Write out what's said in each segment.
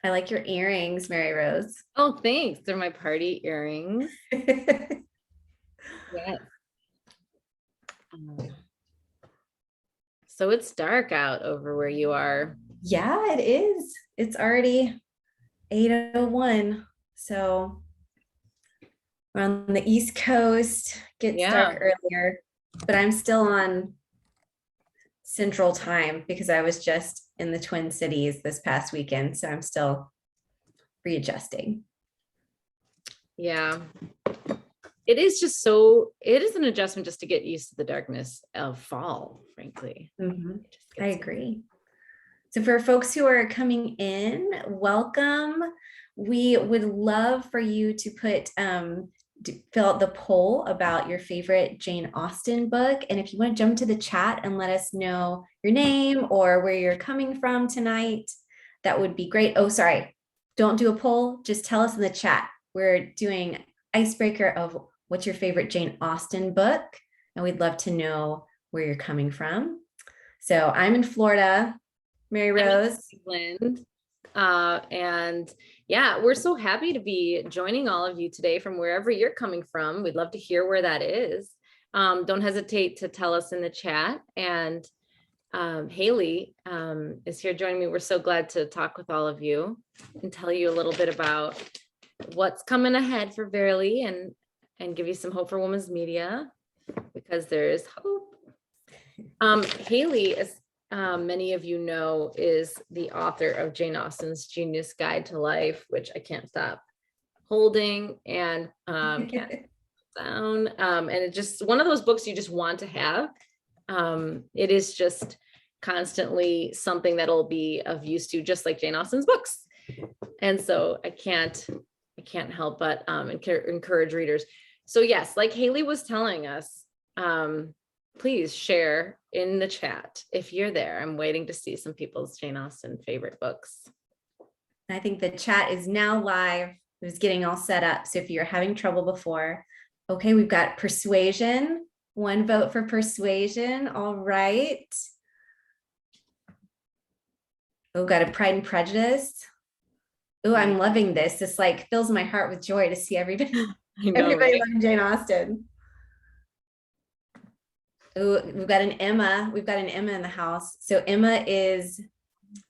I like your earrings, Mary Rose. Oh, thanks. They're my party earrings. Yes. Um, So it's dark out over where you are. Yeah, it is. It's already 8:01. So we're on the East Coast, gets Yeah. dark earlier, but I'm still on Central Time because I was just in the Twin Cities this past weekend. So I'm still readjusting. Yeah. It is an adjustment just to get used to the darkness of fall, frankly. Mhm. It just I gets agree. So for folks who are coming in, welcome. We would love for you to fill out the poll about your favorite Jane Austen book. And if you want to jump to the chat and let us know your name or where you're coming from tonight, that would be great. Oh, sorry. Don't do a poll. Just tell us in the chat. We're doing icebreaker of what's your favorite Jane Austen book. And we'd love to know where you're coming from. So I'm in Florida. Mary I'm in Rose. Cleveland. And yeah, we're so happy to be joining all of you today from wherever you're coming from. We'd love to hear where that is. Don't hesitate to tell us in the chat. And Haley is here joining me. We're so glad to talk with all of you and tell you a little bit about what's coming ahead for Verily and give you some hope for women's media, because there is hope. Haley, as many of you know, is the author of Jane Austen's Genius Guide to Life, which I can't stop holding and can't put down. And it's just one of those books you just want to have. It is just constantly something that'll be of use to, just like Jane Austen's books. And so I can't help but encourage readers. So yes, like Haley was telling us, please share in the chat if you're there. I'm waiting to see some people's Jane Austen favorite books. I think the chat is now live. It was getting all set up. So if you're having trouble before, okay, we've got Persuasion. One vote for Persuasion. All right. Oh, got a Pride and Prejudice. Oh, I'm loving this. This like fills my heart with joy to see everybody Right? loving Jane Austen. Oh, we've got an Emma. We've got an Emma in the house. So Emma is,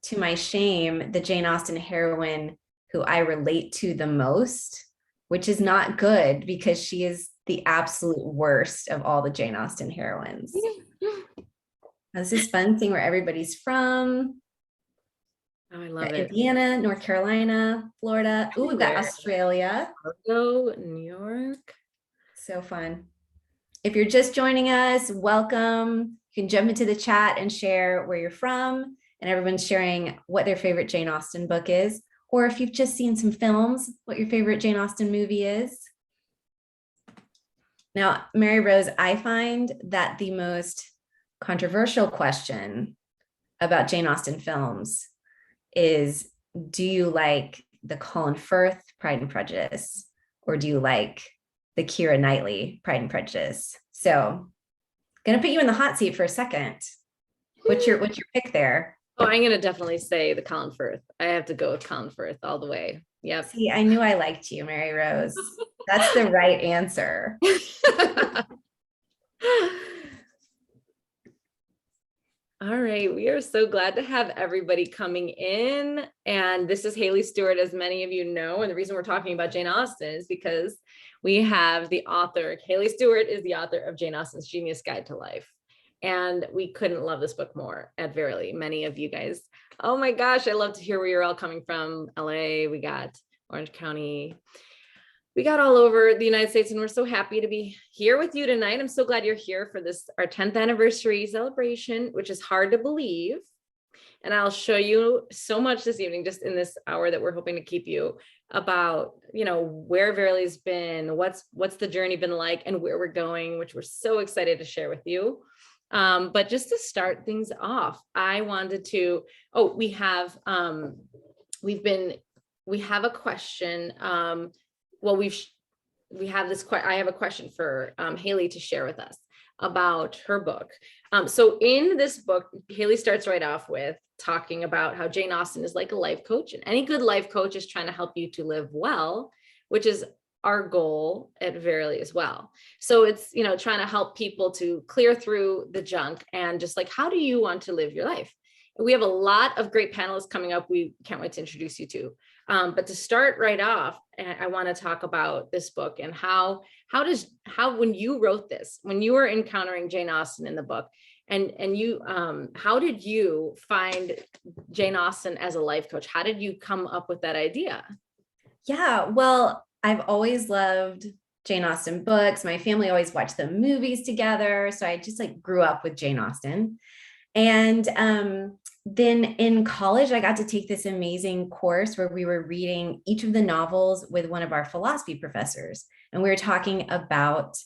to my shame, the Jane Austen heroine who I relate to the most, which is not good because she is the absolute worst of all the Jane Austen heroines. This is fun seeing where everybody's from. Oh, I love it. Indiana, North Carolina, Florida. Ooh, we've got Australia. Chicago, New York. So fun. If you're just joining us, welcome. You can jump into the chat and share where you're from, and everyone's sharing what their favorite Jane Austen book is, or if you've just seen some films, what your favorite Jane Austen movie is. Now, Mary Rose, I find that the most controversial question about Jane Austen films is, do you like the Colin Firth Pride and Prejudice, or do you like the Keira Knightley Pride and Prejudice? So gonna put you in the hot seat for a second. What's your pick there? Oh, I'm gonna definitely say the Colin Firth. I have to go with Colin Firth all the way. Yep. See, I knew I liked you, Mary Rose. That's the right answer. All right, we are so glad to have everybody coming in. And this is Haley Stewart, as many of you know. And the reason we're talking about Jane Austen is because we have the author. Haley Stewart is the author of Jane Austen's Genius Guide to Life. And we couldn't love this book more at Verily. Many of you guys, oh my gosh, I love to hear where you're all coming from. LA, we got Orange County. We got all over the United States, and we're so happy to be here with you tonight. I'm so glad you're here for this, our 10th anniversary celebration, which is hard to believe. And I'll show you so much this evening, just in this hour that we're hoping to keep you, about, you know, where Verily's been, what's the journey been like, and where we're going, which we're so excited to share with you. But just to start things off, I wanted to, we have a question. I have a question for Haley to share with us about her book. So in this book, Haley starts right off with talking about how Jane Austen is like a life coach, and any good life coach is trying to help you to live well, which is our goal at Verily as well. So it's, trying to help people to clear through the junk and just like, how do you want to live your life? We have a lot of great panelists coming up. We can't wait to introduce you to. But to start right off, I want to talk about this book and how when you wrote this, when you were encountering Jane Austen in the book, and you, how did you find Jane Austen as a life coach? How did you come up with that idea? Yeah, well, I've always loved Jane Austen books. My family always watched the movies together. So I just like grew up with Jane Austen. And then in college, I got to take this amazing course where we were reading each of the novels with one of our philosophy professors. And we were talking about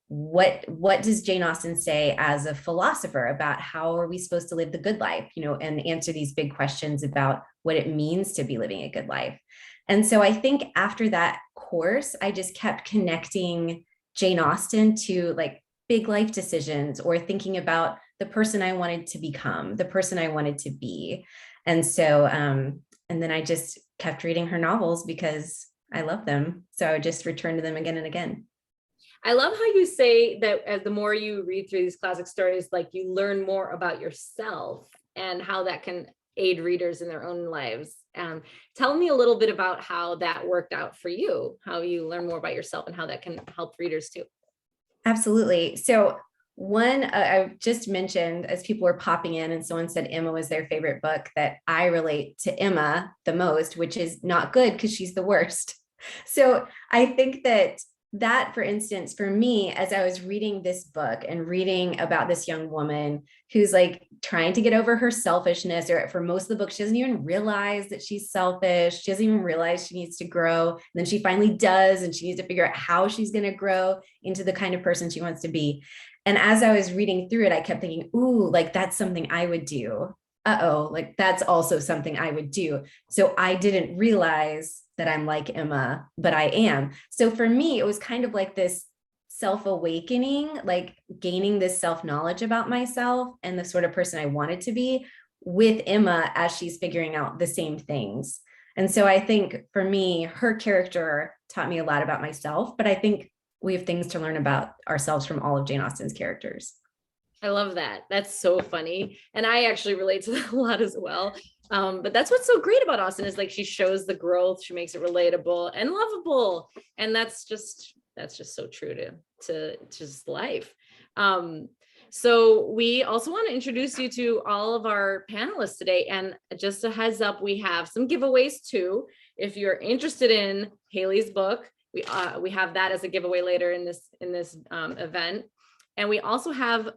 what does Jane Austen say as a philosopher about how are we supposed to live the good life, and answer these big questions about what it means to be living a good life. And so I think after that course, I just kept connecting Jane Austen to like big life decisions or thinking about the person I wanted to become, the person I wanted to be. And so, and then I just kept reading her novels because I love them. So I would just return to them again and again. I love how you say that as the more you read through these classic stories, like you learn more about yourself and how that can aid readers in their own lives. Tell me a little bit about how that worked out for you, how you learn more about yourself and how that can help readers too. Absolutely. So one, I just mentioned as people were popping in and someone said Emma was their favorite book, that I relate to Emma the most, which is not good because she's the worst. So I think that, for instance, for me, as I was reading this book and reading about this young woman who's like trying to get over her selfishness, or for most of the book, she doesn't even realize that she's selfish. She doesn't even realize she needs to grow. And then she finally does, and she needs to figure out how she's going to grow into the kind of person she wants to be. And as I was reading through it, I kept thinking, ooh, like that's something I would do. Uh-oh, like that's also something I would do. So I didn't realize that I'm like Emma, but I am. So for me, it was kind of like this self-awakening, like gaining this self-knowledge about myself and the sort of person I wanted to be with Emma as she's figuring out the same things. And so I think for me, her character taught me a lot about myself, but I think we have things to learn about ourselves from all of Jane Austen's characters. I love that. That's so funny. And I actually relate to that a lot as well. But that's what's so great about Austen is like she shows the growth, she makes it relatable and lovable. And that's just so true to just life. So we also want to introduce you to all of our panelists today. And just a heads up, we have some giveaways too. If you're interested in Haley's book, we have that as a giveaway later in this event. And we also have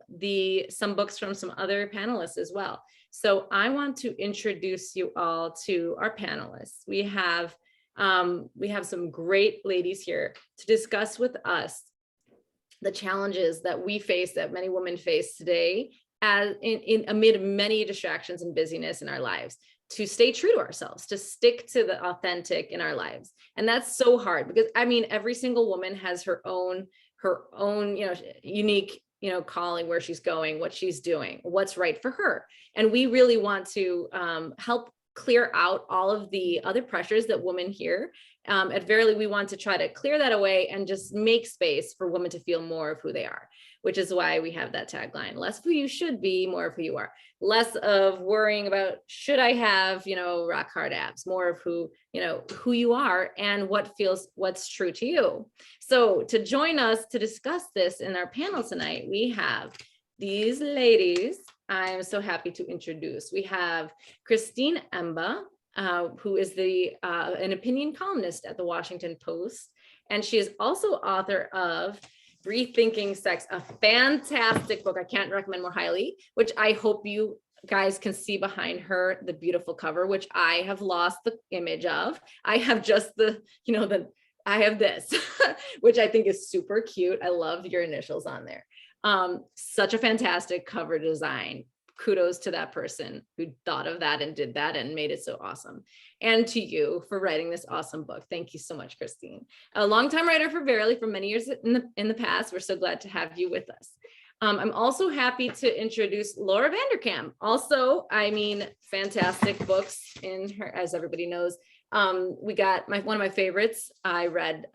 some books from some other panelists as well. So I want to introduce you all to our panelists. We have some great ladies here to discuss with us the challenges that we face, that many women face today, as amid many distractions and busyness in our lives, to stay true to ourselves, to stick to the authentic in our lives. And that's so hard because I mean, every single woman has her own, unique, calling, where she's going, what she's doing, what's right for her. And we really want to help clear out all of the other pressures that women hear. At Verily, we want to try to clear that away and just make space for women to feel more of who they are, which is why we have that tagline: less of who you should be, more of who you are. Less of worrying about, should I have, rock hard abs, more of who you are and what's true to you. So to join us to discuss this in our panel tonight, we have these ladies I'm so happy to introduce. We have Christine Emba, who is an opinion columnist at the Washington Post. And she is also author of Rethinking Sex, a fantastic book I can't recommend more highly, which I hope you guys can see behind her, the beautiful cover, which I have lost the image of. I have just I have this, which I think is super cute. I love your initials on there. Such a fantastic cover design. Kudos to that person who thought of that and did that and made it so awesome. And to you for writing this awesome book. Thank you so much, Christine. A longtime writer for Verily for many years in the past. We're so glad to have you with us. I'm also happy to introduce Laura Vanderkam. Also, I mean, fantastic books in her, as everybody knows. We got one of my favorites I read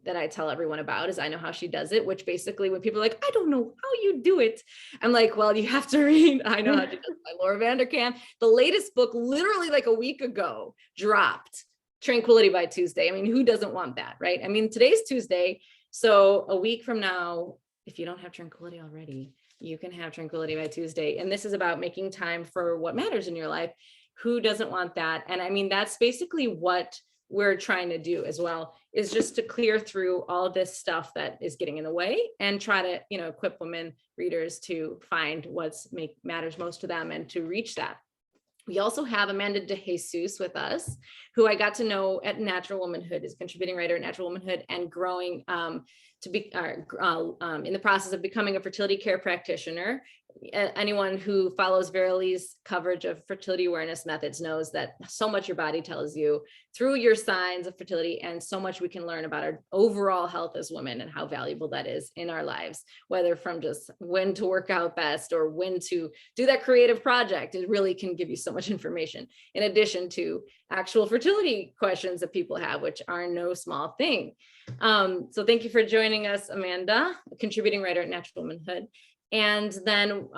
that I tell everyone about is I Know How She Does It, which basically when people are like, I don't know how you do it, I'm like, well, you have to read I Know How She Does It by Laura Vanderkam. The latest book, literally like a week ago, dropped, Tranquility by Tuesday. I mean, who doesn't want that, right? I mean, today's Tuesday. So a week from now, if you don't have Tranquility already, you can have Tranquility by Tuesday. And this is about making time for what matters in your life. Who doesn't want that? And I mean, that's basically what we're trying to do as well, is just to clear through all this stuff that is getting in the way and try to, equip women readers to find what's matters most to them and to reach that. We also have Amanda De Jesus with us, who I got to know at Natural Womanhood, is a contributing writer at Natural Womanhood and growing to be in the process of becoming a fertility care practitioner. Anyone who follows Verily's coverage of fertility awareness methods knows that so much your body tells you through your signs of fertility, and so much we can learn about our overall health as women and how valuable that is in our lives, whether from just when to work out best or when to do that creative project. It really can give you so much information, in addition to actual fertility questions that people have, which are no small thing. So thank you for joining us, Amanda, a contributing writer at Natural Womanhood. And then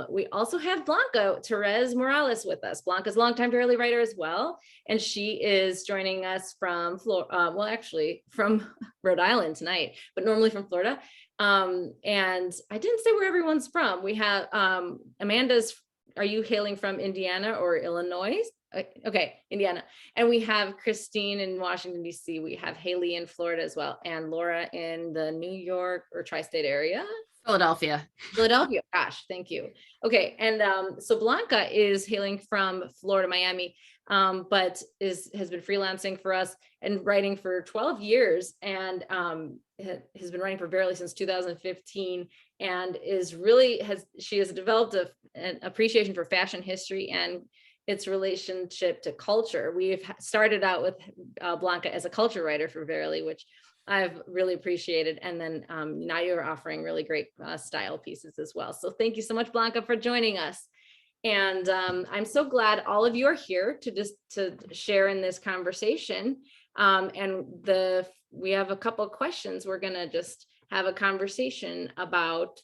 we also have Blanca Therese Morales with us. Blanca's a longtime Verily writer as well. And she is joining us from, from Rhode Island tonight, but normally from Florida. And I didn't say where everyone's from. We have Amanda's, are you hailing from Indiana or Illinois? Okay, Indiana. And we have Christine in Washington, D.C. We have Haley in Florida as well. And Laura in the New York or tri-state area. Philadelphia, gosh, thank you. Okay, and so Blanca is hailing from Florida, Miami, but has been freelancing for us and writing for 12 years, and has been writing for Verily since 2015, and she has developed an appreciation for fashion history and its relationship to culture. We've started out with Blanca as a culture writer for Verily, which I've really appreciated. And then now you're offering really great style pieces as well. So thank you so much, Blanca, for joining us. And I'm so glad all of you are here to share in this conversation. We have a couple of questions. We're gonna just have a conversation about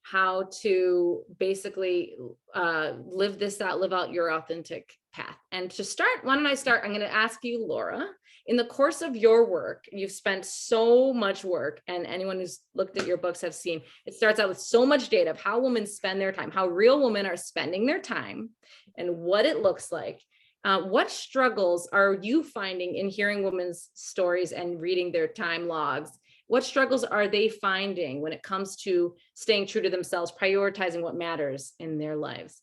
how to basically live out your authentic path. And to start, why don't I start? I'm going to ask you, Laura, in the course of your work, you've spent so much work, and anyone who's looked at your books have seen, it starts out with so much data of how women spend their time, how real women are spending their time, and what it looks like. What struggles are you finding in hearing women's stories and reading their time logs? What struggles are they finding when it comes to staying true to themselves, prioritizing what matters in their lives?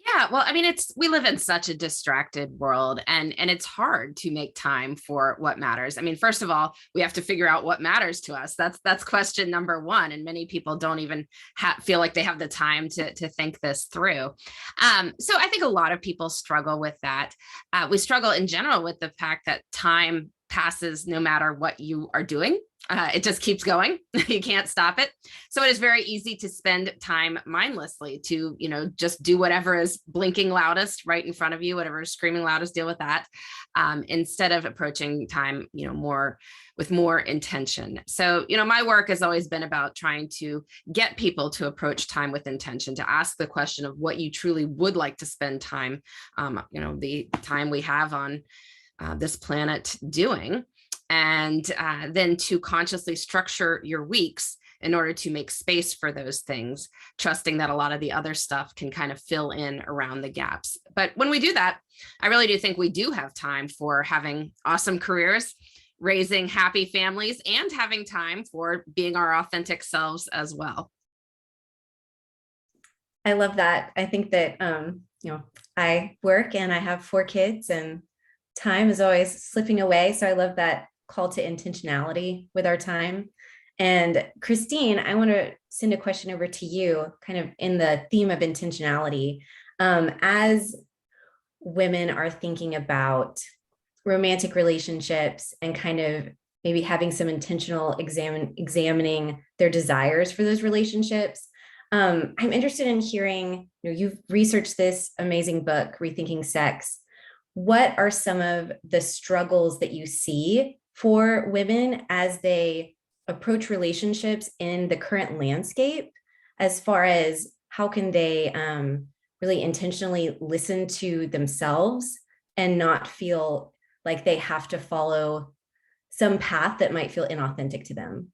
Yeah, well, I mean, we live in such a distracted world, and it's hard to make time for what matters. I mean, first of all, we have to figure out what matters to us. That's question number one, and many people don't even feel like they have the time to think this through. So I think a lot of people struggle with that. We struggle in general with the fact that time passes no matter what you are doing. It just keeps going. You can't stop it. So it is very easy to spend time mindlessly, to, just do whatever is blinking loudest right in front of you, whatever is screaming loudest, deal with that, instead of approaching time, with more intention. So, my work has always been about trying to get people to approach time with intention, to ask the question of what you truly would like to spend time, the time we have on this planet doing. And then to consciously structure your weeks in order to make space for those things, trusting that a lot of the other stuff can kind of fill in around the gaps. But when we do that, I really do think we do have time for having awesome careers, raising happy families, and having time for being our authentic selves as well. I love that. I think that, I work and I have 4 kids, and time is always slipping away. So I love that call to intentionality with our time. And Christine, I want to send a question over to you, kind of in the theme of intentionality. As women are thinking about romantic relationships and kind of maybe having some intentional examining their desires for those relationships. I'm interested in hearing, you've researched this amazing book, Rethinking Sex. What are some of the struggles that you see for women as they approach relationships in the current landscape, as far as how can they really intentionally listen to themselves and not feel like they have to follow some path that might feel inauthentic to them?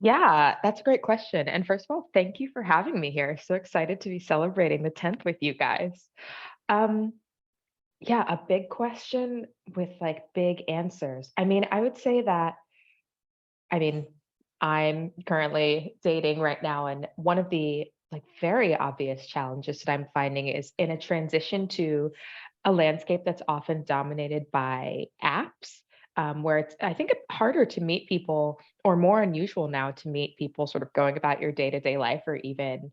Yeah, that's a great question. And first of all, thank you for having me here. So excited to be celebrating the 10th with you guys. Um, yeah, a big question with like big answers. I mean, I would say that, I mean, I'm currently dating right now, and one of the like very obvious challenges that I'm finding is in a transition to a landscape that's often dominated by apps, where it's, I think, harder to meet people or more unusual now to meet people sort of going about your day to day life or even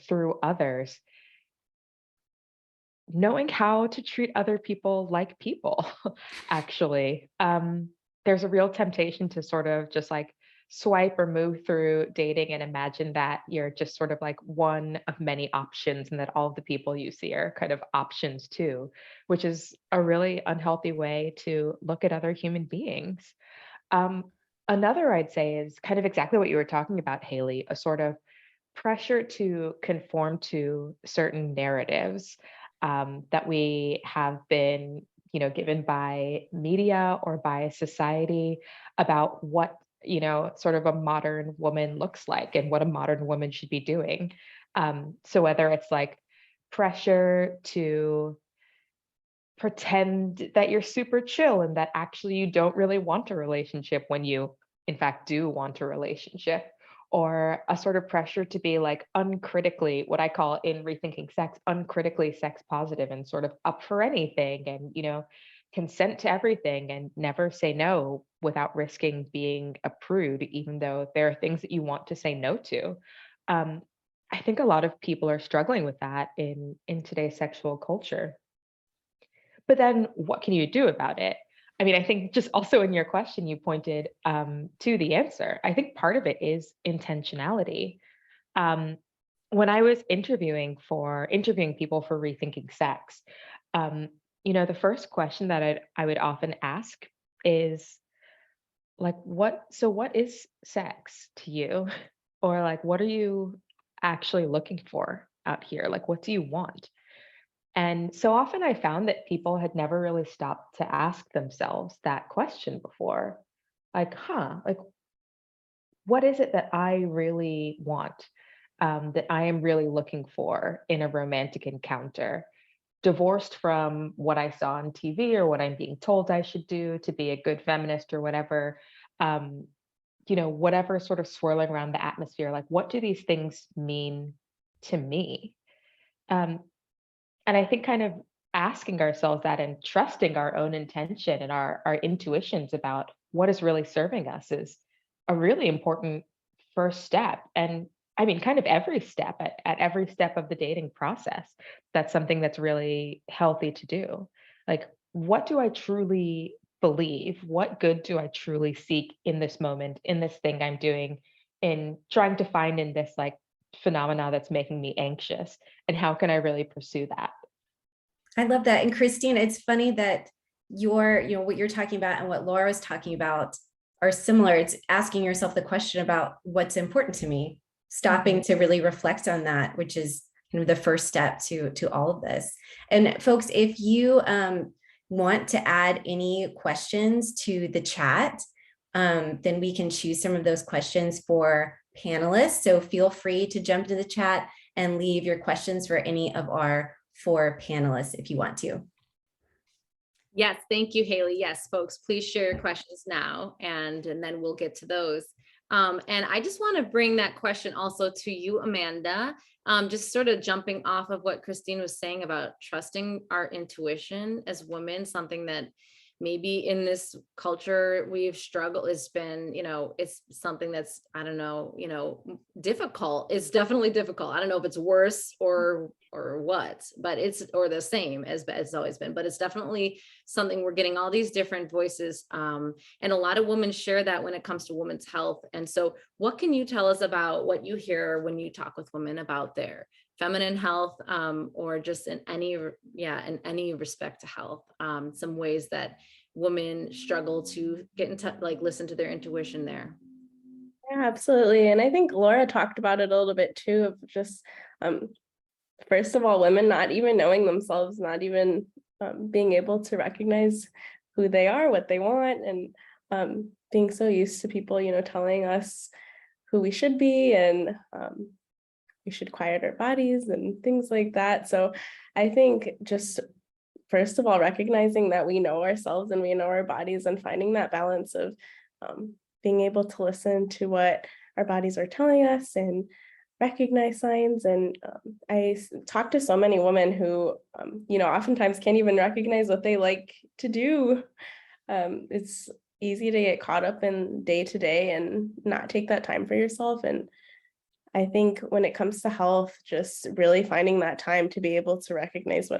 through others. Knowing how to treat other people like people, actually. There's a real temptation to sort of just like swipe or move through dating and imagine that you're just sort of like one of many options and that all of the people you see are kind of options too, which is a really unhealthy way to look at other human beings. Um, Another I'd say is kind of exactly what you were talking about, Haley, a sort of pressure to conform to certain narratives that we have been, given by media or by society about what, sort of a modern woman looks like and what a modern woman should be doing. So whether it's like pressure to pretend that you're super chill and that actually you don't really want a relationship when you in fact do want a relationship, or a sort of pressure to be like uncritically, what I call in Rethinking Sex, uncritically sex positive and sort of up for anything and consent to everything and never say no without risking being a prude, even though there are things that you want to say no to. um, I think a lot of people are struggling with that in today's sexual culture. But then what can you do about it? I mean, I think just also in your question, you pointed to the answer. I think part of it is intentionality. Um, when I was interviewing people for Rethinking Sex, um, the first question that I would often ask is like, what is sex to you? Or like, what are you actually looking for out here? Like, what do you want? And so often I found that people had never really stopped to ask themselves that question before. Like, like, what is it that I really want, that I am really looking for in a romantic encounter? Divorced from what I saw on TV or what I'm being told I should do to be a good feminist or whatever, um, whatever sort of swirling around the atmosphere, like, what do these things mean to me? Um, And I think kind of asking ourselves that and trusting our own intention and our intuitions about what is really serving us is a really important first step. And I mean, kind of every step at every step of the dating process, that's something that's really healthy to do. Like, what do I truly believe? What good do I truly seek in this moment, in this thing I'm doing, in trying to find in this like phenomena that's making me anxious? And how can I really pursue that? I love that. And Christine, it's funny that what you're talking about and what Laura was talking about are similar. It's asking yourself the question about what's important to me, stopping to really reflect on that, which is kind of the first step to all of this. And folks, if you want to add any questions to the chat, then we can choose some of those questions for panelists. So feel free to jump to the chat and leave your questions for any of our 4 panelists if you want to. Yes, thank you, Haley. Yes, folks, please share your questions now, and then we'll get to those. And I just want to bring that question also to you, Amanda, just sort of jumping off of what Christine was saying about trusting our intuition as women, something that maybe in this culture we've struggled, it's been, it's something that's, I don't know, difficult. It's definitely difficult. I don't know if it's worse or what, but or the same as it's always been, but it's definitely something. We're getting all these different voices. And a lot of women share that when it comes to women's health. And so what can you tell us about what you hear when you talk with women about their feminine health, or just in any respect to health, some ways that women struggle to get into, like, listen to their intuition there? Yeah, absolutely. And I think Laura talked about it a little bit too, of just, first of all, women not even knowing themselves, not even being able to recognize who they are, what they want, and being so used to people, telling us who we should be, and we should quiet our bodies and things like that. So I think just, first of all, recognizing that we know ourselves and we know our bodies, and finding that balance of being able to listen to what our bodies are telling us and recognize signs. And I talk to so many women who, oftentimes can't even recognize what they like to do. It's easy to get caught up in day to day and not take that time for yourself. And I think when it comes to health, just really finding that time to be able to recognize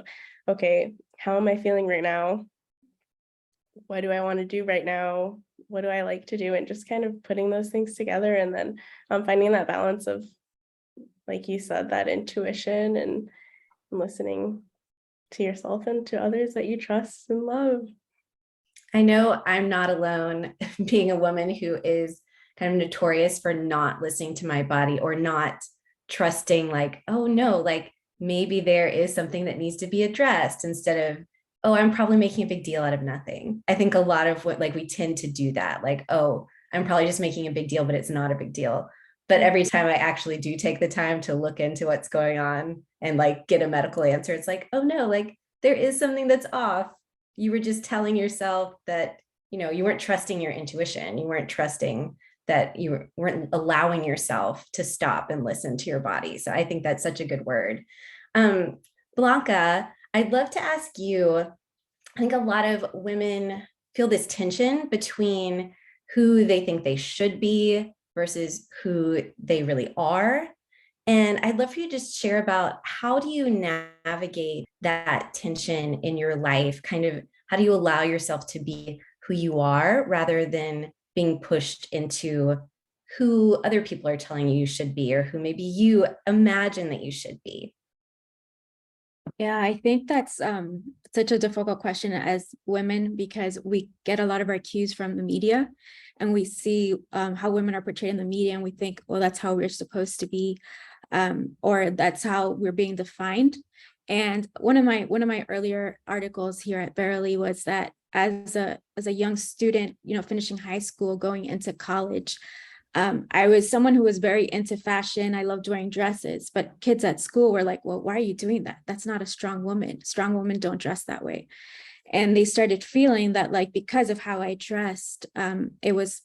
okay, how am I feeling right now? What do I want to do right now? What do I like to do? And just kind of putting those things together, and then finding that balance of, like you said, that intuition and listening to yourself and to others that you trust and love. I know I'm not alone being a woman who is kind of notorious for not listening to my body, or not trusting, like, oh no, like maybe there is something that needs to be addressed, instead of, oh, I'm probably making a big deal out of nothing. I think a lot of what, like, we tend to do that, like, oh, I'm probably just making a big deal, but it's not a big deal. But every time I actually do take the time to look into what's going on and like get a medical answer, it's like, oh no, like there is something that's off. You were just telling yourself that, you weren't trusting your intuition. You weren't trusting that weren't allowing yourself to stop and listen to your body. So I think that's such a good word. Blanca, I'd love to ask you, I think a lot of women feel this tension between who they think they should be versus who they really are. And I'd love for you to just share about, how do you navigate that tension in your life? Kind of, how do you allow yourself to be who you are, rather than being pushed into who other people are telling you should be, or who maybe you imagine that you should be? Yeah, I think that's such a difficult question as women, because we get a lot of our cues from the media, and we see how women are portrayed in the media, and we think, well, that's how we're supposed to be, or that's how we're being defined. And one of my earlier articles here at Verily was that as a young student, finishing high school, going into college, I was someone who was very into fashion. I loved wearing dresses, but kids at school were like, well, why are you doing that? That's not a strong woman. Strong women don't dress that way. And they started feeling that, like, because of how I dressed, it was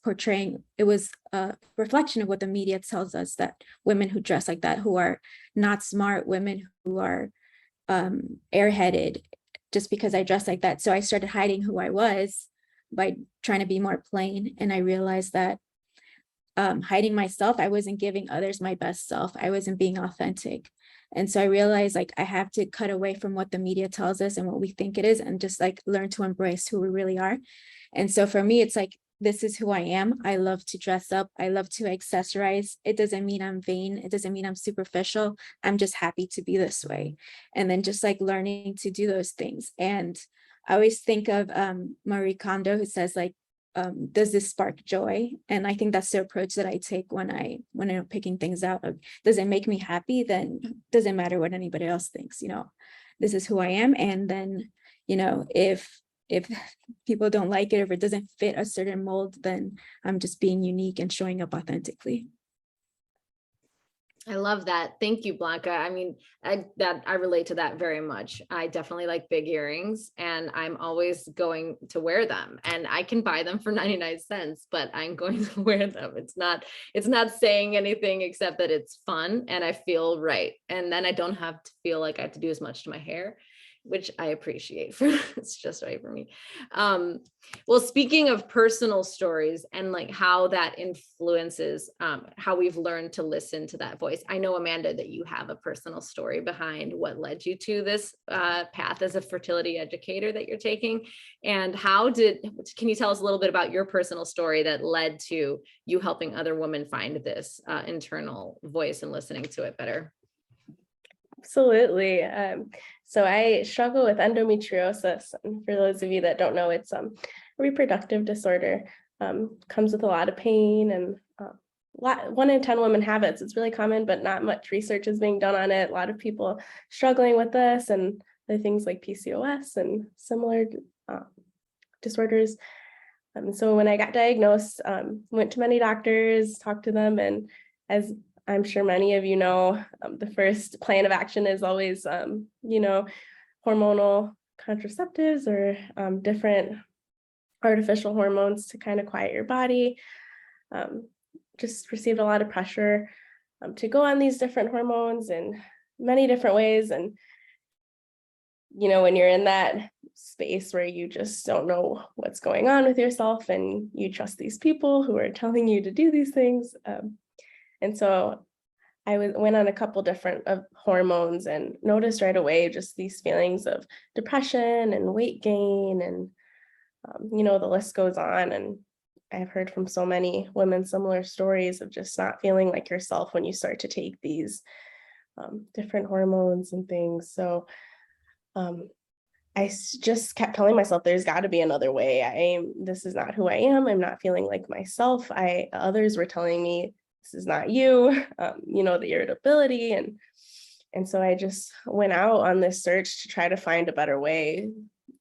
a reflection of what the media tells us, that women who dress like that, who are not smart, women who are airheaded, just because I dress like that. So I started hiding who I was by trying to be more plain. And I realized that hiding myself, I wasn't giving others my best self. I wasn't being authentic. And so I realized, like, I have to cut away from what the media tells us and what we think it is, and just like learn to embrace who we really are. And so for me, it's like, this is who I am. I love to dress up. I love to accessorize. It doesn't mean I'm vain. It doesn't mean I'm superficial. I'm just happy to be this way. And then just like learning to do those things. And I always think of Marie Kondo, who says, like, does this spark joy? And I think that's the approach that I take when I'm picking things out. Does it make me happy? Then doesn't matter what anybody else thinks. This is who I am. And then, if people don't like it, or if it doesn't fit a certain mold, then I'm just being unique and showing up authentically. I love that. Thank you, Blanca. I mean, I relate to that very much. I definitely like big earrings, and I'm always going to wear them, and I can buy them for 99 cents, but I'm going to wear them. It's not saying anything except that it's fun and I feel right. And then I don't have to feel like I have to do as much to my hair. which I appreciate. It's just right for me. Well, speaking of personal stories and like how that influences how we've learned to listen to that voice. I know, Amanda, that you have a personal story behind what led you to this path as a fertility educator that you're taking. And can you tell us a little bit about your personal story that led to you helping other women find this internal voice and listening to it better? Absolutely. So I struggle with endometriosis. And for those of you that don't know, it's a reproductive disorder. Comes with a lot of pain, and 1 in 10 women have it. So it's really common, but not much research is being done on it. A lot of people struggling with this and the things like PCOS and similar disorders. So when I got diagnosed, went to many doctors, talked to them, and as I'm sure many of you know, the first plan of action is always, hormonal contraceptives or different artificial hormones to kind of quiet your body. Just received a lot of pressure to go on these different hormones in many different ways. And, when you're in that space where you just don't know what's going on with yourself and you trust these people who are telling you to do these things. And so I went on a couple different hormones and noticed right away just these feelings of depression and weight gain, and the list goes on. And I've heard from so many women similar stories of just not feeling like yourself when you start to take these different hormones and things. So just kept telling myself there's got to be another way. This is not who I am. I'm not feeling like myself. Others were telling me this is not you, the irritability. And so I just went out on this search to try to find a better way,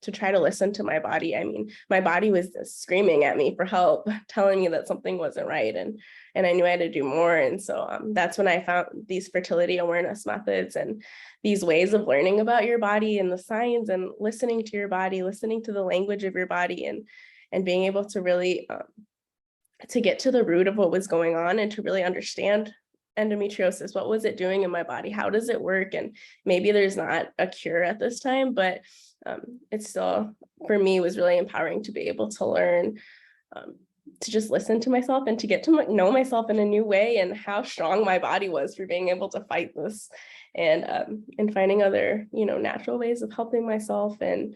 to try to listen to my body. I mean, my body was screaming at me for help, telling me that something wasn't right. And I knew I had to do more. And so that's when I found these fertility awareness methods and these ways of learning about your body and the signs and listening to your body, listening to the language of your body, and being able to really to get to the root of what was going on and to really understand endometriosis. What was it doing in my body? How does it work? And maybe there's not a cure at this time, but it's still, for me, was really empowering to be able to learn to just listen to myself and to get to know myself in a new way, and how strong my body was for being able to fight this, and finding other, natural ways of helping myself, and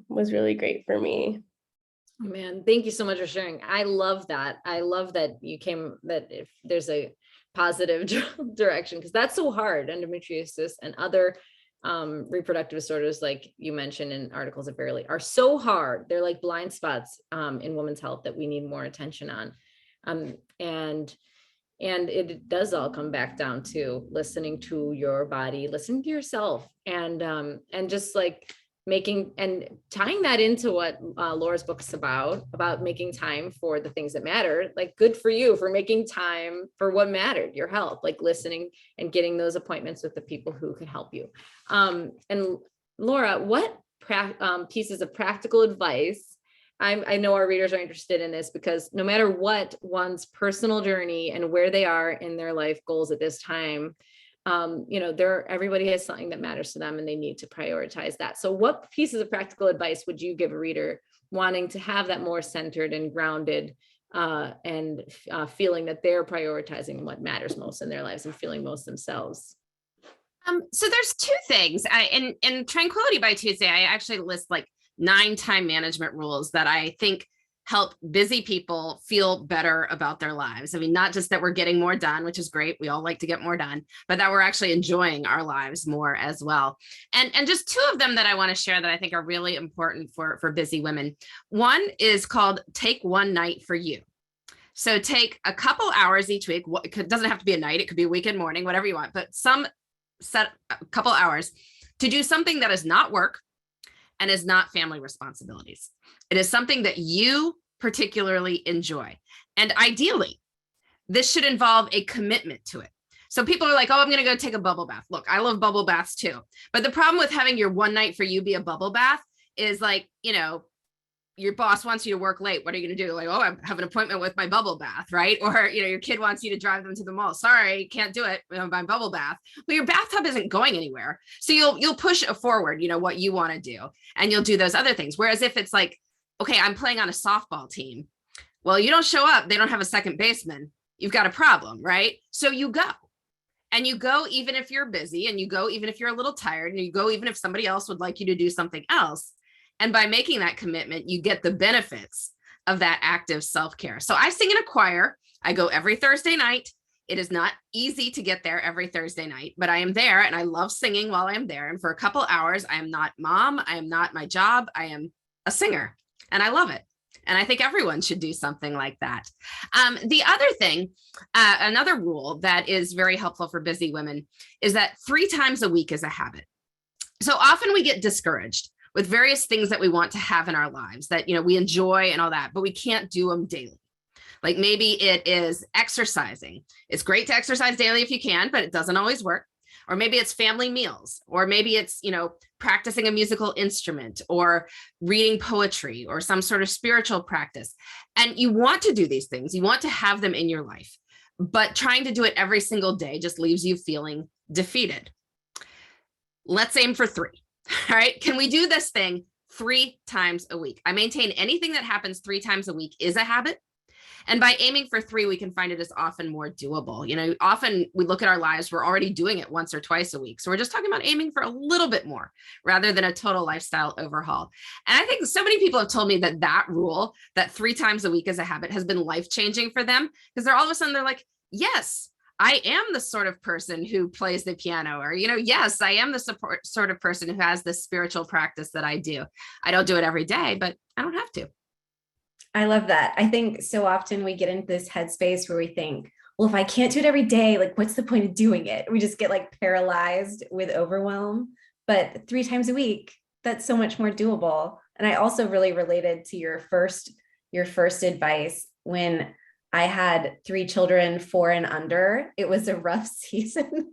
was really great for me. Man, thank you so much for sharing. I love that. I love that that if there's a positive direction, because that's so hard. Endometriosis and other reproductive disorders, like you mentioned in articles of Verily, are so hard. They're like blind spots in women's health that we need more attention on. And it does all come back down to listening to your body, listening to yourself, and just like making and tying that into what Laura's book is about making time for the things that matter. Like, good for you for making time for what mattered, your health, like listening and getting those appointments with the people who can help you. And Laura, what pieces of practical advice, I know our readers are interested in this, because no matter what one's personal journey and where they are in their life goals at this time, everybody has something that matters to them and they need to prioritize that. So what pieces of practical advice would you give a reader wanting to have that more centered and grounded and feeling that they're prioritizing what matters most in their lives and feeling most themselves? So there's two things. In Tranquility by Tuesday, I actually list like 9 time management rules that I think help busy people feel better about their lives. I mean, not just that we're getting more done, which is great. We all like to get more done, but that we're actually enjoying our lives more as well. And just 2 of them that I want to share that I think are really important for busy women. One is called Take One Night for You. So take a couple hours each week. It doesn't have to be a night. It could be a weekend morning, whatever you want, but set a couple hours to do something that is not work and is not family responsibilities. It is something that you particularly enjoy. And ideally, this should involve a commitment to it. So people are like, oh, I'm going to go take a bubble bath. Look, I love bubble baths too. But the problem with having your one night for you be a bubble bath is like, your boss wants you to work late. What are you going to do? Like, oh, I have an appointment with my bubble bath, right? Or, your kid wants you to drive them to the mall. Sorry, can't do it. My bubble bath. Well, your bathtub isn't going anywhere. So you'll push it forward, what you want to do, and you'll do those other things. Whereas if it's like, okay, I'm playing on a softball team. Well, you don't show up. They don't have a second baseman. You've got a problem, right? So you go. And you go even if you're busy, and you go even if you're a little tired, and you go even if somebody else would like you to do something else. And by making that commitment, you get the benefits of that active self-care. So I sing in a choir. I go every Thursday night. It is not easy to get there every Thursday night, but I am there, and I love singing while I'm there. And for a couple hours, I am not mom. I am not my job. I am a singer, and I love it. And I think everyone should do something like that. The other thing, another rule that is very helpful for busy women is that 3 times a week is a habit. So often we get discouraged with various things that we want to have in our lives that, we enjoy and all that, but we can't do them daily. Like maybe it is exercising. It's great to exercise daily if you can, but it doesn't always work. Or maybe it's family meals, or maybe it's, practicing a musical instrument, or reading poetry, or some sort of spiritual practice. And you want to do these things. You want to have them in your life, but trying to do it every single day just leaves you feeling defeated. Let's aim for 3. All right. Can we do this thing 3 times a week? I maintain anything that happens 3 times a week is a habit. And by aiming for 3, we can find it is often more doable. Often we look at our lives, we're already doing it once or twice a week. So we're just talking about aiming for a little bit more rather than a total lifestyle overhaul. And I think so many people have told me that rule, that 3 times a week is a habit, has been life-changing for them, because they're all of a sudden, they're like, yes, I am the sort of person who plays the piano, or, yes, I am the sort of person who has this spiritual practice that I do. I don't do it every day, but I don't have to. I love that. I think so often we get into this headspace where we think, well, if I can't do it every day, like what's the point of doing it? We just get like paralyzed with overwhelm. But 3 times a week, that's so much more doable. And I also really related to your first advice. When I had 3 children, 4 and under, it was a rough season.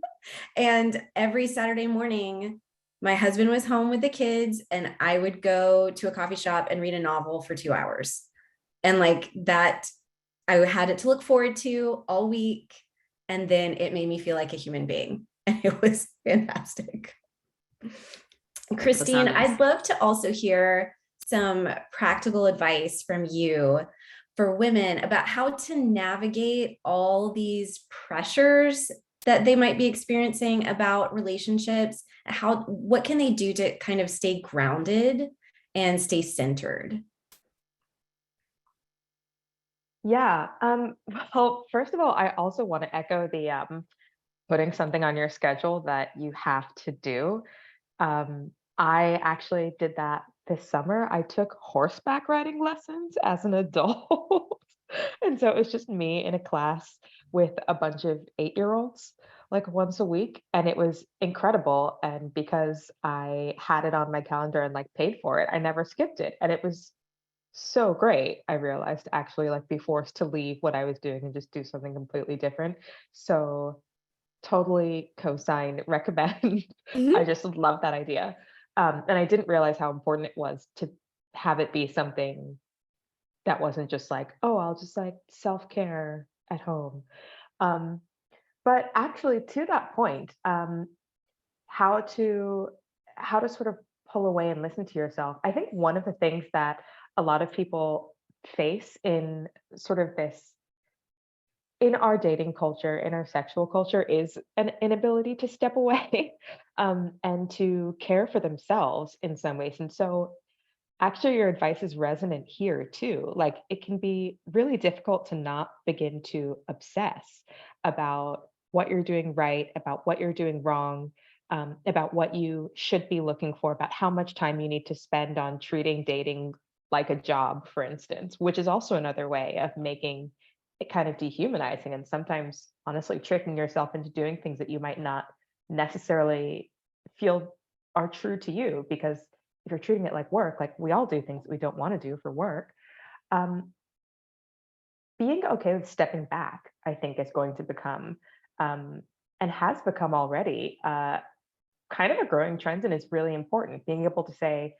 And every Saturday morning, my husband was home with the kids, and I would go to a coffee shop and read a novel for 2 hours. And like that, I had it to look forward to all week. And then it made me feel like a human being. And it was fantastic. Christine, I'd love to also hear some practical advice from you for women about how to navigate all these pressures that they might be experiencing about relationships. What can they do to kind of stay grounded and stay centered? Yeah. Well, first of all, I also want to echo the putting something on your schedule that you have to do. I actually did that this summer. I took horseback riding lessons as an adult. And so it was just me in a class with a bunch of 8-year-olds, like once a week. And it was incredible. And because I had it on my calendar and like paid for it, I never skipped it. And it was so great. I realized to actually like be forced to leave what I was doing and just do something completely different. So totally co-sign, recommend. I just love that idea. And I didn't realize how important it was to have it be something that wasn't just like, oh, I'll just like self-care at home. But actually to that point, how to sort of pull away and listen to yourself. I think one of the things that a lot of people face in sort of this, in our dating culture, in our sexual culture, is an inability to step away and to care for themselves in some ways. And so actually your advice is resonant here too. Like it can be really difficult to not begin to obsess about what you're doing right, about what you're doing wrong, about what you should be looking for, about how much time you need to spend on treating dating like a job, for instance, which is also another way of making it kind of dehumanizing and sometimes honestly tricking yourself into doing things that you might not necessarily feel are true to you. Because if you're treating it like work, like we all do things that we don't want to do for work, being okay with stepping back, I think, is going to become and has become already kind of a growing trend, and is really important. Being able to say,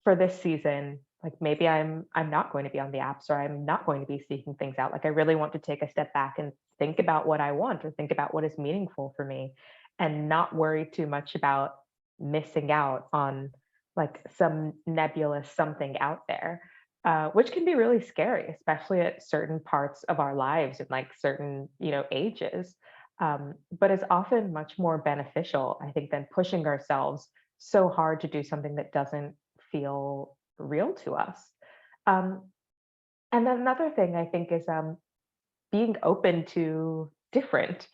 for this season, like maybe I'm not going to be on the apps, or I'm not going to be seeking things out. Like I really want to take a step back and think about what I want, or think about what is meaningful for me, and not worry too much about missing out on like some nebulous something out there, which can be really scary, especially at certain parts of our lives and like certain, ages. But it's often much more beneficial, I think, than pushing ourselves so hard to do something that doesn't feel real to us. Um, and then another thing I think is being open to different.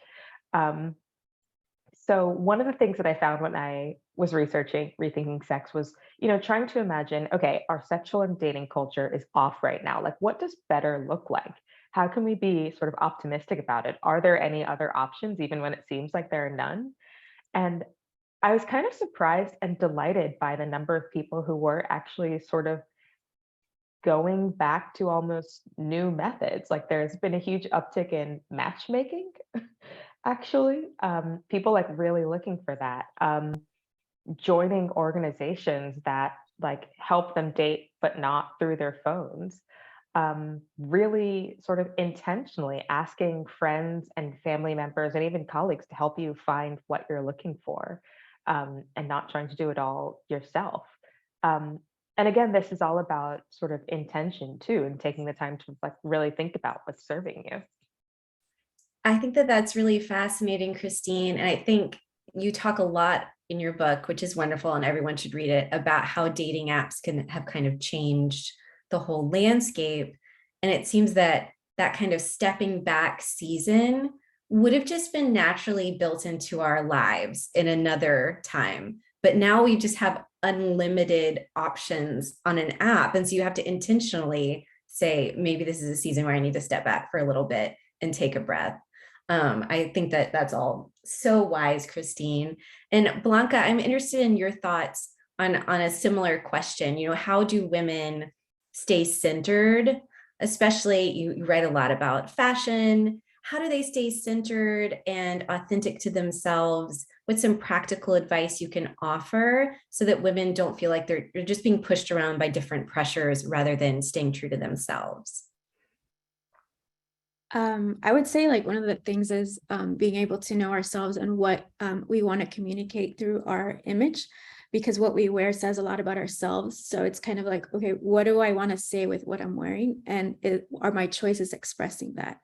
Um, so one of the things that I found when I was researching rethinking sex was, trying to imagine, okay, our sexual and dating culture is off right now. Like, what does better look like? How can we be sort of optimistic about it? Are there any other options, even when it seems like there are none? And I was kind of surprised and delighted by the number of people who were actually sort of going back to almost new methods. Like there's been a huge uptick in matchmaking, actually. People like really looking for that. Joining organizations that like help them date, but not through their phones. Really sort of intentionally asking friends and family members and even colleagues to help you find what you're looking for, and not trying to do it all yourself. Um, and again, this is all about sort of intention too, and taking the time to like really think about what's serving you. I think that that's really fascinating, Christine. And I think you talk a lot in your book, which is wonderful, and everyone should read it, about how dating apps can have kind of changed the whole landscape. And it seems that that kind of stepping back season would have just been naturally built into our lives in another time. But now we just have unlimited options on an app. And so you have to intentionally say, maybe this is a season where I need to step back for a little bit and take a breath. I think that that's all so wise, Christine. And Blanca, I'm interested in your thoughts on a similar question. How do women stay centered? Especially, you write a lot about fashion. How do they stay centered and authentic to themselves? What's some practical advice you can offer so that women don't feel like they're just being pushed around by different pressures rather than staying true to themselves? I would say like one of the things is being able to know ourselves and what we want to communicate through our image, because what we wear says a lot about ourselves. So it's kind of like, okay, what do I want to say with what I'm wearing? And are my choices expressing that?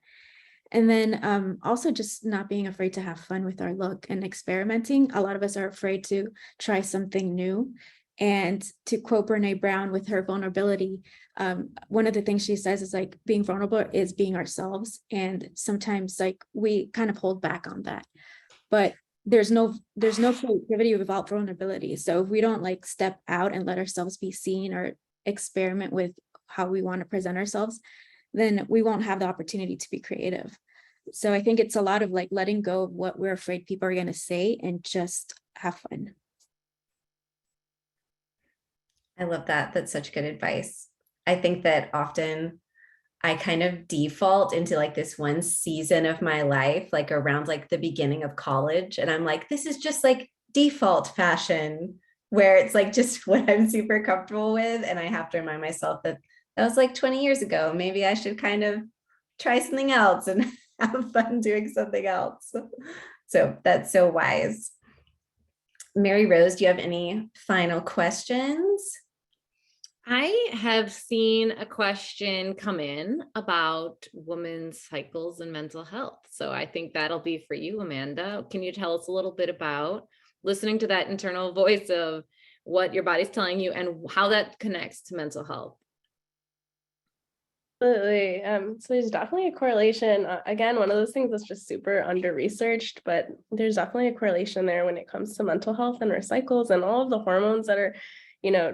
And then also just not being afraid to have fun with our look and experimenting. A lot of us are afraid to try something new. And to quote Brene Brown with her vulnerability, one of the things she says is like being vulnerable is being ourselves. And sometimes like we kind of hold back on that. But there's no creativity without vulnerability. So if we don't like step out and let ourselves be seen or experiment with how we want to present ourselves, then we won't have the opportunity to be creative. So I think it's a lot of like letting go of what we're afraid people are going to say and just have fun. I love that. That's such good advice. I think that often I kind of default into like this one season of my life, like around like the beginning of college. And I'm like, this is just like default fashion, where it's like just what I'm super comfortable with. And I have to remind myself that that was like 20 years ago. Maybe I should kind of try something else and have fun doing something else. So that's so wise. Mary Rose, do you have any final questions? I have seen a question come in about women's cycles and mental health. So I think that'll be for you, Amanda. Can you tell us a little bit about listening to that internal voice of what your body's telling you and how that connects to mental health? Absolutely. So there's definitely a correlation. Again, one of those things that's just super under-researched, but there's definitely a correlation there when it comes to mental health and our cycles and all of the hormones that are,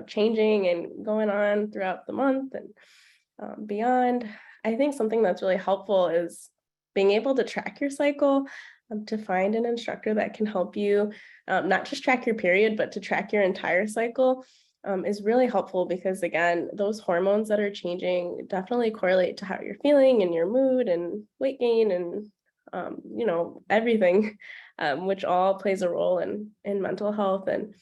changing and going on throughout the month and beyond. I think something that's really helpful is being able to track your cycle, to find an instructor that can help you not just track your period, but to track your entire cycle. Is really helpful because, again, those hormones that are changing definitely correlate to how you're feeling and your mood and weight gain and, everything, which all plays a role in mental health. And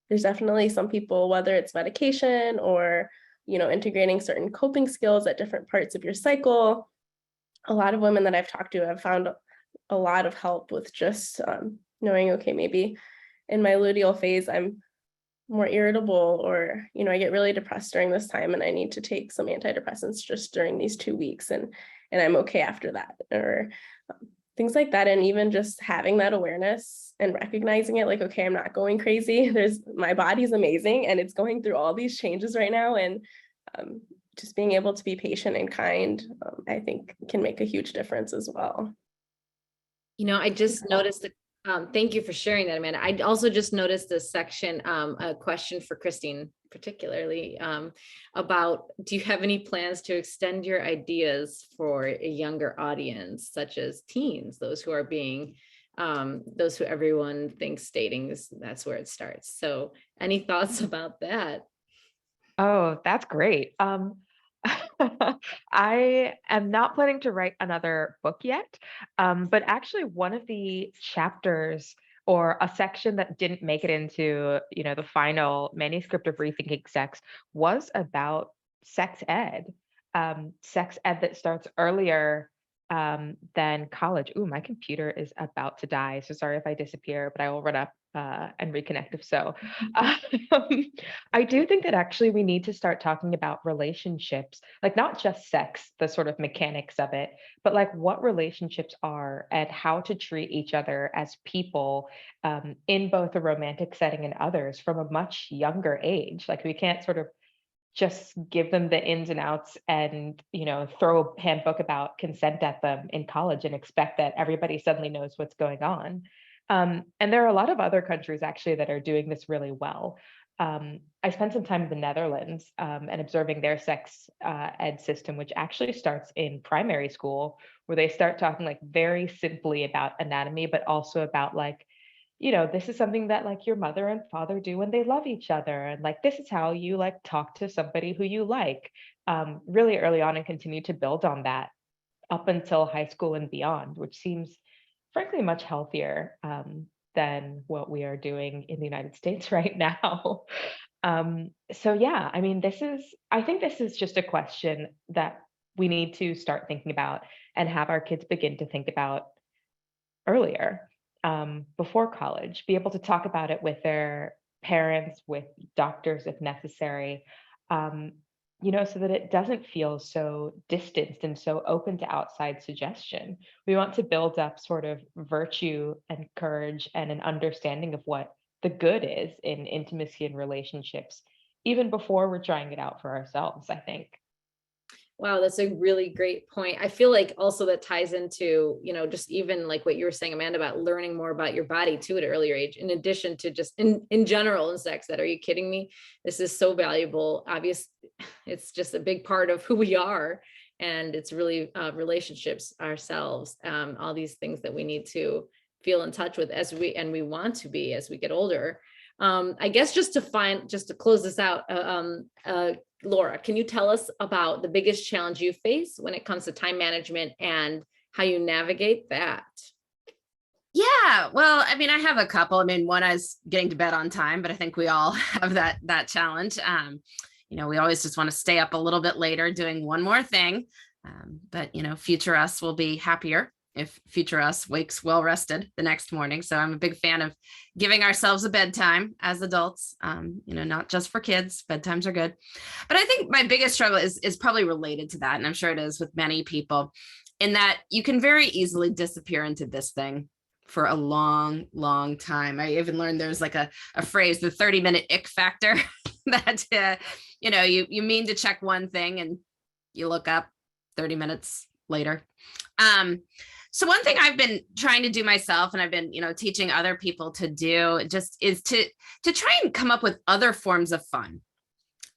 there's definitely some people, whether it's medication or integrating certain coping skills at different parts of your cycle. A lot of women that I've talked to have found a lot of help with just knowing, okay, maybe in my luteal phase, I'm more irritable, or, I get really depressed during this time and I need to take some antidepressants just during these 2 weeks, and I'm okay after that, or things like that. And even just having that awareness and recognizing it, like, okay, I'm not going crazy. My body's amazing and it's going through all these changes right now. And just being able to be patient and kind, I think can make a huge difference as well. I just noticed that. Thank you for sharing that, Amanda. I also just noticed this section, a question for Christine, particularly about, do you have any plans to extend your ideas for a younger audience, such as teens, those who everyone thinks dating that's where it starts. So any thoughts about that? Oh, that's great. I am not planning to write another book yet, but actually one of the chapters or a section that didn't make it into, the final manuscript of Rethinking Sex was about sex ed that starts earlier than college. Ooh, my computer is about to die, so sorry if I disappear, but I will run up and reconnect if so. I do think that actually we need to start talking about relationships, like not just sex, the sort of mechanics of it, but like what relationships are and how to treat each other as people in both a romantic setting and others from a much younger age. Like we can't sort of just give them the ins and outs and, throw a handbook about consent at them in college and expect that everybody suddenly knows what's going on. And there are a lot of other countries actually that are doing this really well. I spent some time in the Netherlands and observing their sex ed system, which actually starts in primary school, where they start talking like very simply about anatomy, but also about like, this is something that like your mother and father do when they love each other. And like, this is how you like talk to somebody who you like, really early on, and continue to build on that up until high school and beyond, which seems frankly much healthier than what we are doing in the United States right now. So yeah, I mean, I think this is just a question that we need to start thinking about and have our kids begin to think about earlier, before college, be able to talk about it with their parents, with doctors if necessary, so that it doesn't feel so distanced and so open to outside suggestion. We want to build up sort of virtue and courage and an understanding of what the good is in intimacy and relationships, even before we're trying it out for ourselves, I think. Wow, that's a really great point. I feel like also that ties into, just even like what you were saying, Amanda, about learning more about your body too at an earlier age, in addition to just in general in sex ed. Are you kidding me? This is so valuable. Obviously, it's just a big part of who we are. And it's really relationships ourselves, all these things that we need to feel in touch with we want to be as we get older. I guess just to close this out, Laura, can you tell us about the biggest challenge you face when it comes to time management and how you navigate that? Yeah, well, I mean, I have a couple. I mean, one is getting to bed on time, but I think we all have that challenge. We always just want to stay up a little bit later doing one more thing. But future us will be happier if future us wakes well rested the next morning. So I'm a big fan of giving ourselves a bedtime as adults, not just for kids. Bedtimes are good. But I think my biggest struggle is probably related to that. And I'm sure it is with many people, in that you can very easily disappear into this thing for a long, long time. I even learned there's like a phrase, the 30-minute ick factor, that, you mean to check one thing and you look up 30 minutes later. So one thing I've been trying to do myself, and I've been, teaching other people to do, just is to try and come up with other forms of fun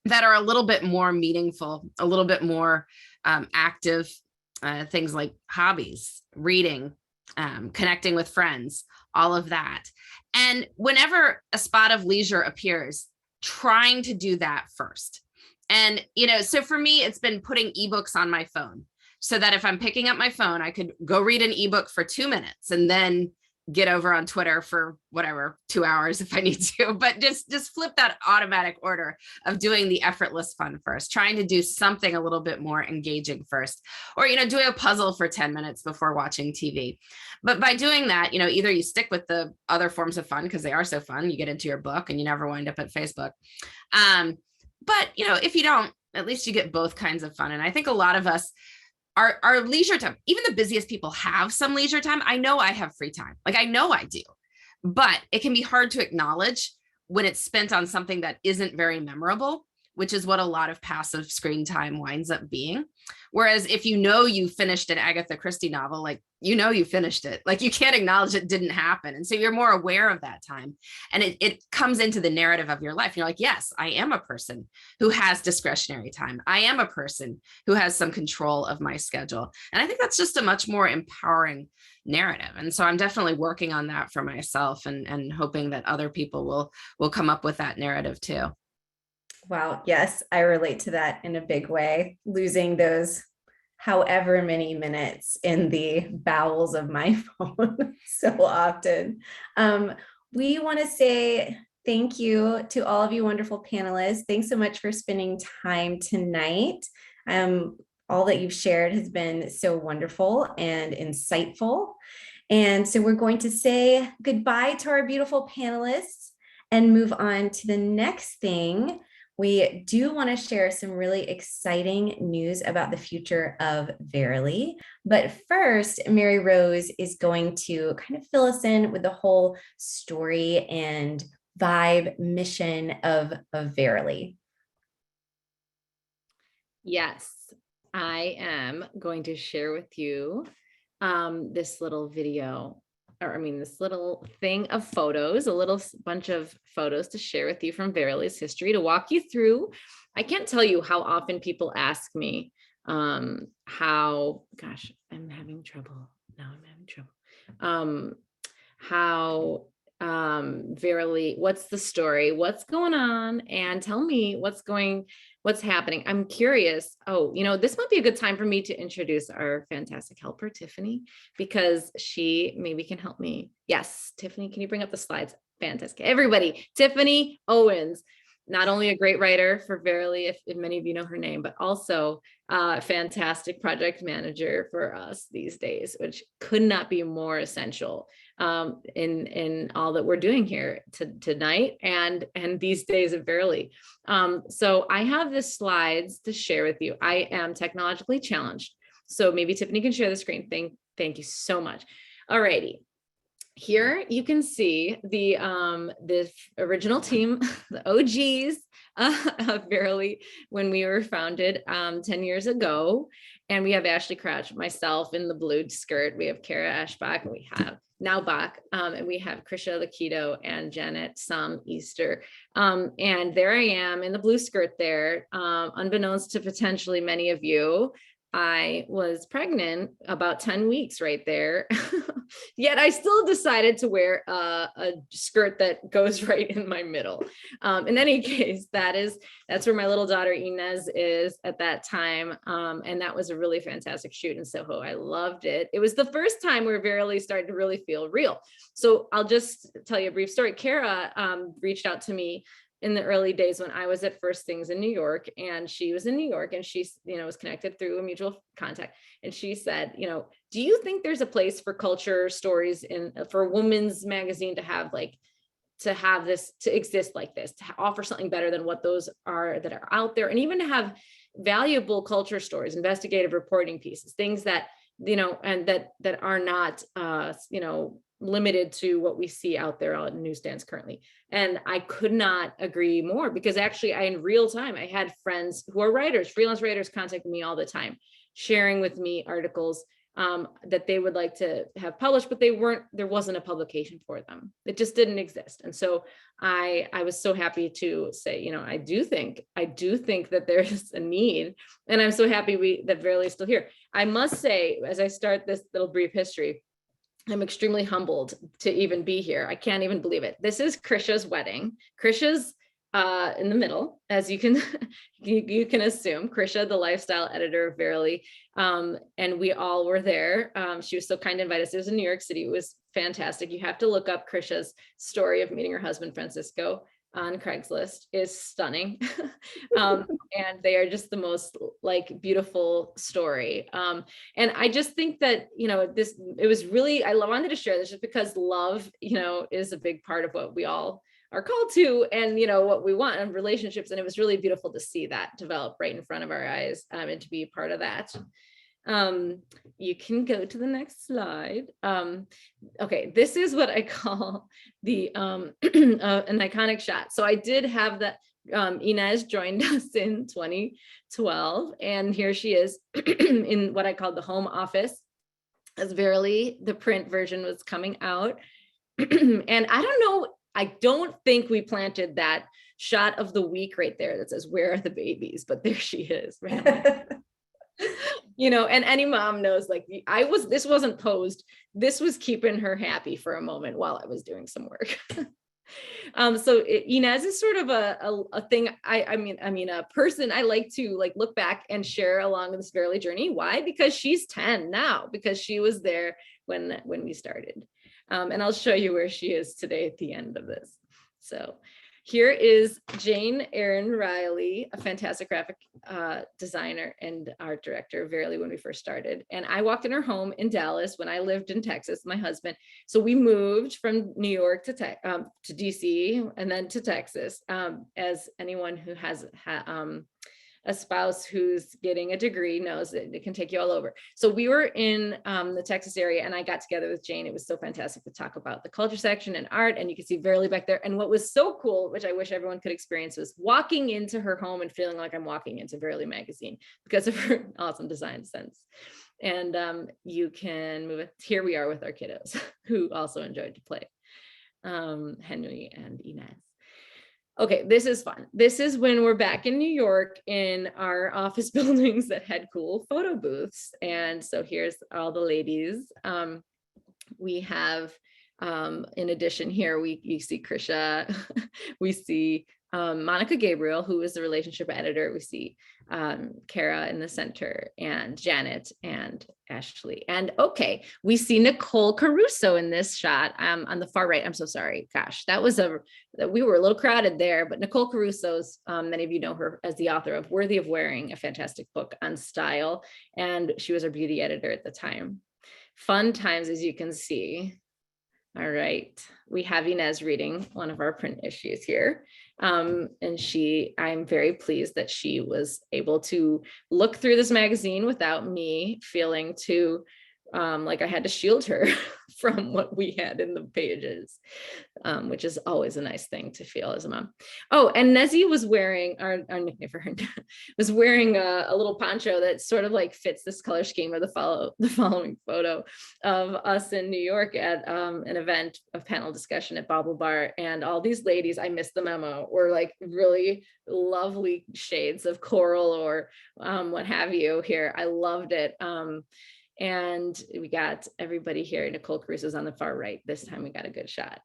that are a little bit more meaningful, a little bit more active, things like hobbies, reading, connecting with friends, all of that. And whenever a spot of leisure appears, trying to do that first. And, so for me, it's been putting ebooks on my phone, so that if I'm picking up my phone, I could go read an ebook for 2 minutes and then get over on Twitter for whatever, 2 hours if I need to, but just flip that automatic order of doing the effortless fun first, trying to do something a little bit more engaging first, or, doing a puzzle for 10 minutes before watching TV. But by doing that, either you stick with the other forms of fun because they are so fun, you get into your book and you never wind up at Facebook. But, if you don't, at least you get both kinds of fun. And I think a lot of us, our leisure time, even the busiest people have some leisure time. I know I have free time. Like I know I do, but it can be hard to acknowledge when it's spent on something that isn't very memorable, which is what a lot of passive screen time winds up being. Whereas if you finished an Agatha Christie novel, like, you finished it, like you can't acknowledge it didn't happen. And so you're more aware of that time. And it comes into the narrative of your life. You're like, yes, I am a person who has discretionary time. I am a person who has some control of my schedule. And I think that's just a much more empowering narrative. And so I'm definitely working on that for myself and hoping that other people will come up with that narrative too. Wow. Yes, I relate to that in a big way. Losing those however many minutes in the bowels of my phone so often. We want to say thank you to all of you wonderful panelists. Thanks so much for spending time tonight. All that you've shared has been so wonderful and insightful. And so we're going to say goodbye to our beautiful panelists and move on to the next thing. We do want to share some really exciting news about the future of Verily. But first, Mary Rose is going to kind of fill us in with the whole story and vibe mission of Verily. Yes, I am going to share with you this little video, this little thing of photos, a little bunch of photos to share with you from Verily's history, to walk you through. I can't tell you how often people ask me I'm having trouble. Verily, what's the story? What's going on? And tell me what's happening. I'm curious. This might be a good time for me to introduce our fantastic helper, Tiffany, because she maybe can help me. Yes, Tiffany, can you bring up the slides? Fantastic. Everybody, Tiffany Owens, not only a great writer for Verily, if many of you know her name, but also a fantastic project manager for us these days, which could not be more essential in all that we're doing here tonight and these days of Verily. So I have the slides to share with you. I am technologically challenged, so maybe Tiffany can share the screen. Thank you so much. Alrighty. Here you can see the original team, the OGs of Verily when we were founded 10 years ago. And we have Ashley Crouch, myself in the blue skirt. We have Kara Ashbach, and we have now Bach, and we have Krisha Lakito and Janet Easter. And there I am in the blue skirt there, unbeknownst to potentially many of you. I was pregnant about 10 weeks right there. Yet I still decided to wear a skirt that goes right in my middle. In any case, that's where my little daughter Inez is at that time. And that was a really fantastic shoot in Soho. I loved it. It was the first time where Verily started to really feel real. So I'll just tell you a brief story. Kara reached out to me in the early days when I was at First Things in New York, and she was in New York, and she, was connected through a mutual contact. And she said, do you think there's a place for culture stories for a women's magazine to have this, to exist like this, to offer something better than what those are that are out there, and even to have valuable culture stories, investigative reporting pieces, things that, and that are not, limited to what we see out there on newsstands currently. And I could not agree more, because actually in real time, I had friends who are writers, freelance writers, contacting me all the time, sharing with me articles that they would like to have published, but there wasn't a publication for them. It just didn't exist. And so I was so happy to say, I do think that there's a need, and I'm so happy that Verily is still here. I must say, as I start this little brief history, I'm extremely humbled to even be here. I can't even believe it. This is Krisha's wedding. Krisha's in the middle, as you can you can assume. Krisha, the lifestyle editor of Verily, and we all were there. She was so kind to invite us. It was in New York City. It was fantastic. You have to look up Krisha's story of meeting her husband, Francisco, on Craigslist. Is stunning. And they are just the most like beautiful story. And I just think that, it was really, I wanted to share this just because love, is a big part of what we all are called to, and what we want in relationships. And it was really beautiful to see that develop right in front of our eyes, and to be a part of that. You can go to the next slide. Okay, this is what I call the an iconic shot. So I did have that. Inez joined us in 2012, and here she is in what I call the home office, as Verily, the print version, was coming out. And I don't think we planted that shot of the week right there that says, "Where are the babies?" But there she is, right? And any mom knows, like, this wasn't posed. This was keeping her happy for a moment while I was doing some work. So Inez is sort of a thing. I mean, a person I like to look back and share along this Verily journey. Why? Because she's 10 now, because she was there when we started. And I'll show you where she is today at the end of this. So here is Jane Erin Riley, a fantastic graphic designer and art director of Verily when we first started. And I walked in her home in Dallas when I lived in Texas, my husband. So we moved from New York to DC and then to Texas. As anyone who has a spouse who's getting a degree knows that it can take you all over. So we were in the Texas area, and I got together with Jane. It was so fantastic to talk about the culture section and art, and you can see Verily back there. And what was so cool, which I wish everyone could experience, was walking into her home and feeling like I'm walking into Verily magazine because of her awesome design sense. And you can move it. Here we are with our kiddos who also enjoyed to play, Henry and Inez. Okay, this is fun. This is when we're back in New York in our office buildings that had cool photo booths. And so here's all the ladies. We have, in addition here, you see Krisha, we see Monica Gabriel, who is the relationship editor. We see Kara in the center, and Janet and Ashley. And okay, we see Nicole Caruso in this shot on the far right. I'm so sorry. Gosh, we were a little crowded there, but Nicole Caruso's, many of you know her as the author of Worthy of Wearing, a fantastic book on style. And she was our beauty editor at the time. Fun times, as you can see. All right, we have Inez reading one of our print issues here. And I'm very pleased that she was able to look through this magazine without me feeling too like I had to shield her from what we had in the pages, which is always a nice thing to feel as a mom. Oh, and Nezzy was wearing, our nickname for her, was wearing a little poncho that sort of like fits this color scheme of the following photo of us in New York at an event, a panel discussion at Bobble Bar. And all these ladies, I missed the memo, were like really lovely shades of coral or what have you here. I loved it. And we got everybody here. Nicole Caruso's on the far right. This time we got a good shot.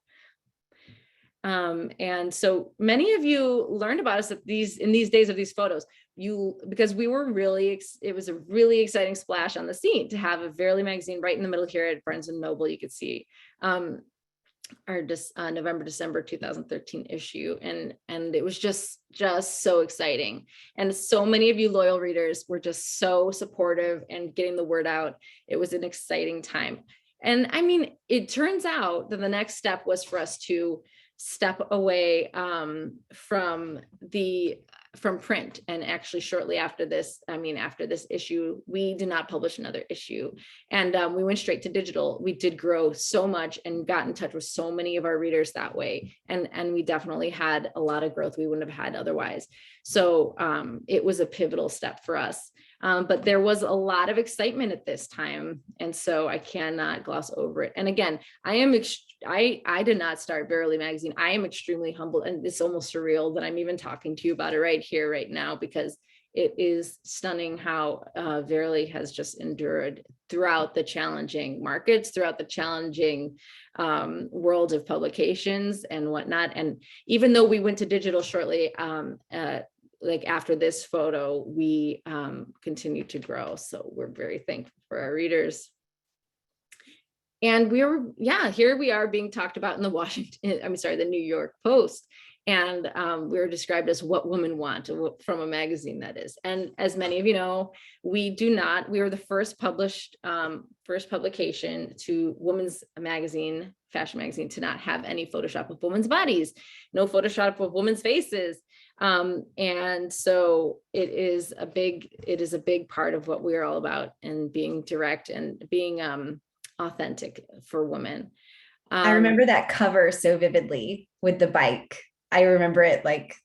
And so many of you learned about us in these days of these photos, because we were it was a really exciting splash on the scene to have a Verily magazine right in the middle here at Barnes & Noble. You could see our November, December 2013 issue. And it was just so exciting. And so many of you loyal readers were just so supportive and getting the word out. It was an exciting time. And I mean, it turns out that the next step was for us to step away from print. And actually shortly after this, after this issue, we did not publish another issue, and we went straight to digital. We did grow so much and got in touch with so many of our readers that way. And we definitely had a lot of growth we wouldn't have had otherwise. So it was a pivotal step for us. But there was a lot of excitement at this time. And so I cannot gloss over it. And again, I did not start Verily magazine. I am extremely humbled, and it's almost surreal that I'm even talking to you about it right here, right now, because it is stunning how Verily has just endured throughout the challenging markets, throughout the challenging world of publications and whatnot. And even though we went to digital shortly, like after this photo, we continue to grow. So we're very thankful for our readers. And here we are being talked about in the New York Post. And we were described as what women want from a magazine, that is. And as many of you know, we were the first publication to women's magazine, fashion magazine, to not have any Photoshop of women's bodies, no Photoshop of women's faces. And so it is a big part of what we're all about, and being direct and being authentic for women. I remember that cover so vividly with the bike. I remember it like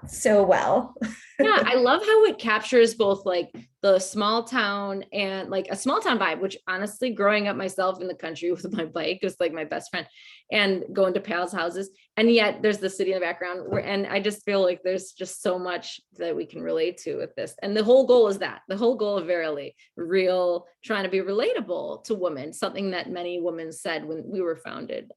so well. Yeah, I love how it captures both like the small town and like a small town vibe, which honestly, growing up myself in the country with my bike was like my best friend, and going to pals' houses. And yet there's the city in the background and I just feel like there's just so much that we can relate to with this. And the whole goal is the whole goal of Verily, trying to be relatable to women, something that many women said when we were founded.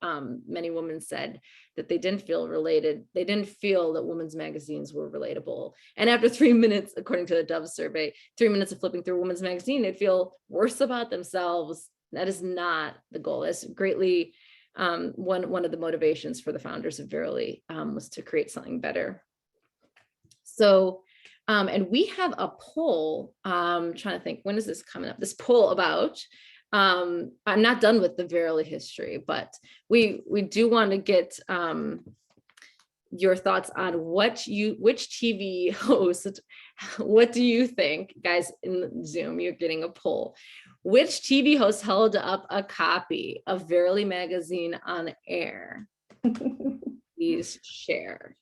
Many women said that they didn't feel related. They didn't feel that women's magazines were relatable. And after 3 minutes, according to the Dove survey, 3 minutes of flipping through a women's magazine, they'd feel worse about themselves. That is not the goal. That's greatly one of the motivations for the founders of Verily, was to create something better. So, and we have a poll, trying to think, when is this coming up? This poll about, I'm not done with the Verily history, but we do want to get your thoughts on which TV host, what do you think, guys in Zoom, you're getting a poll. Which TV host held up a copy of Verily magazine on air? Please share.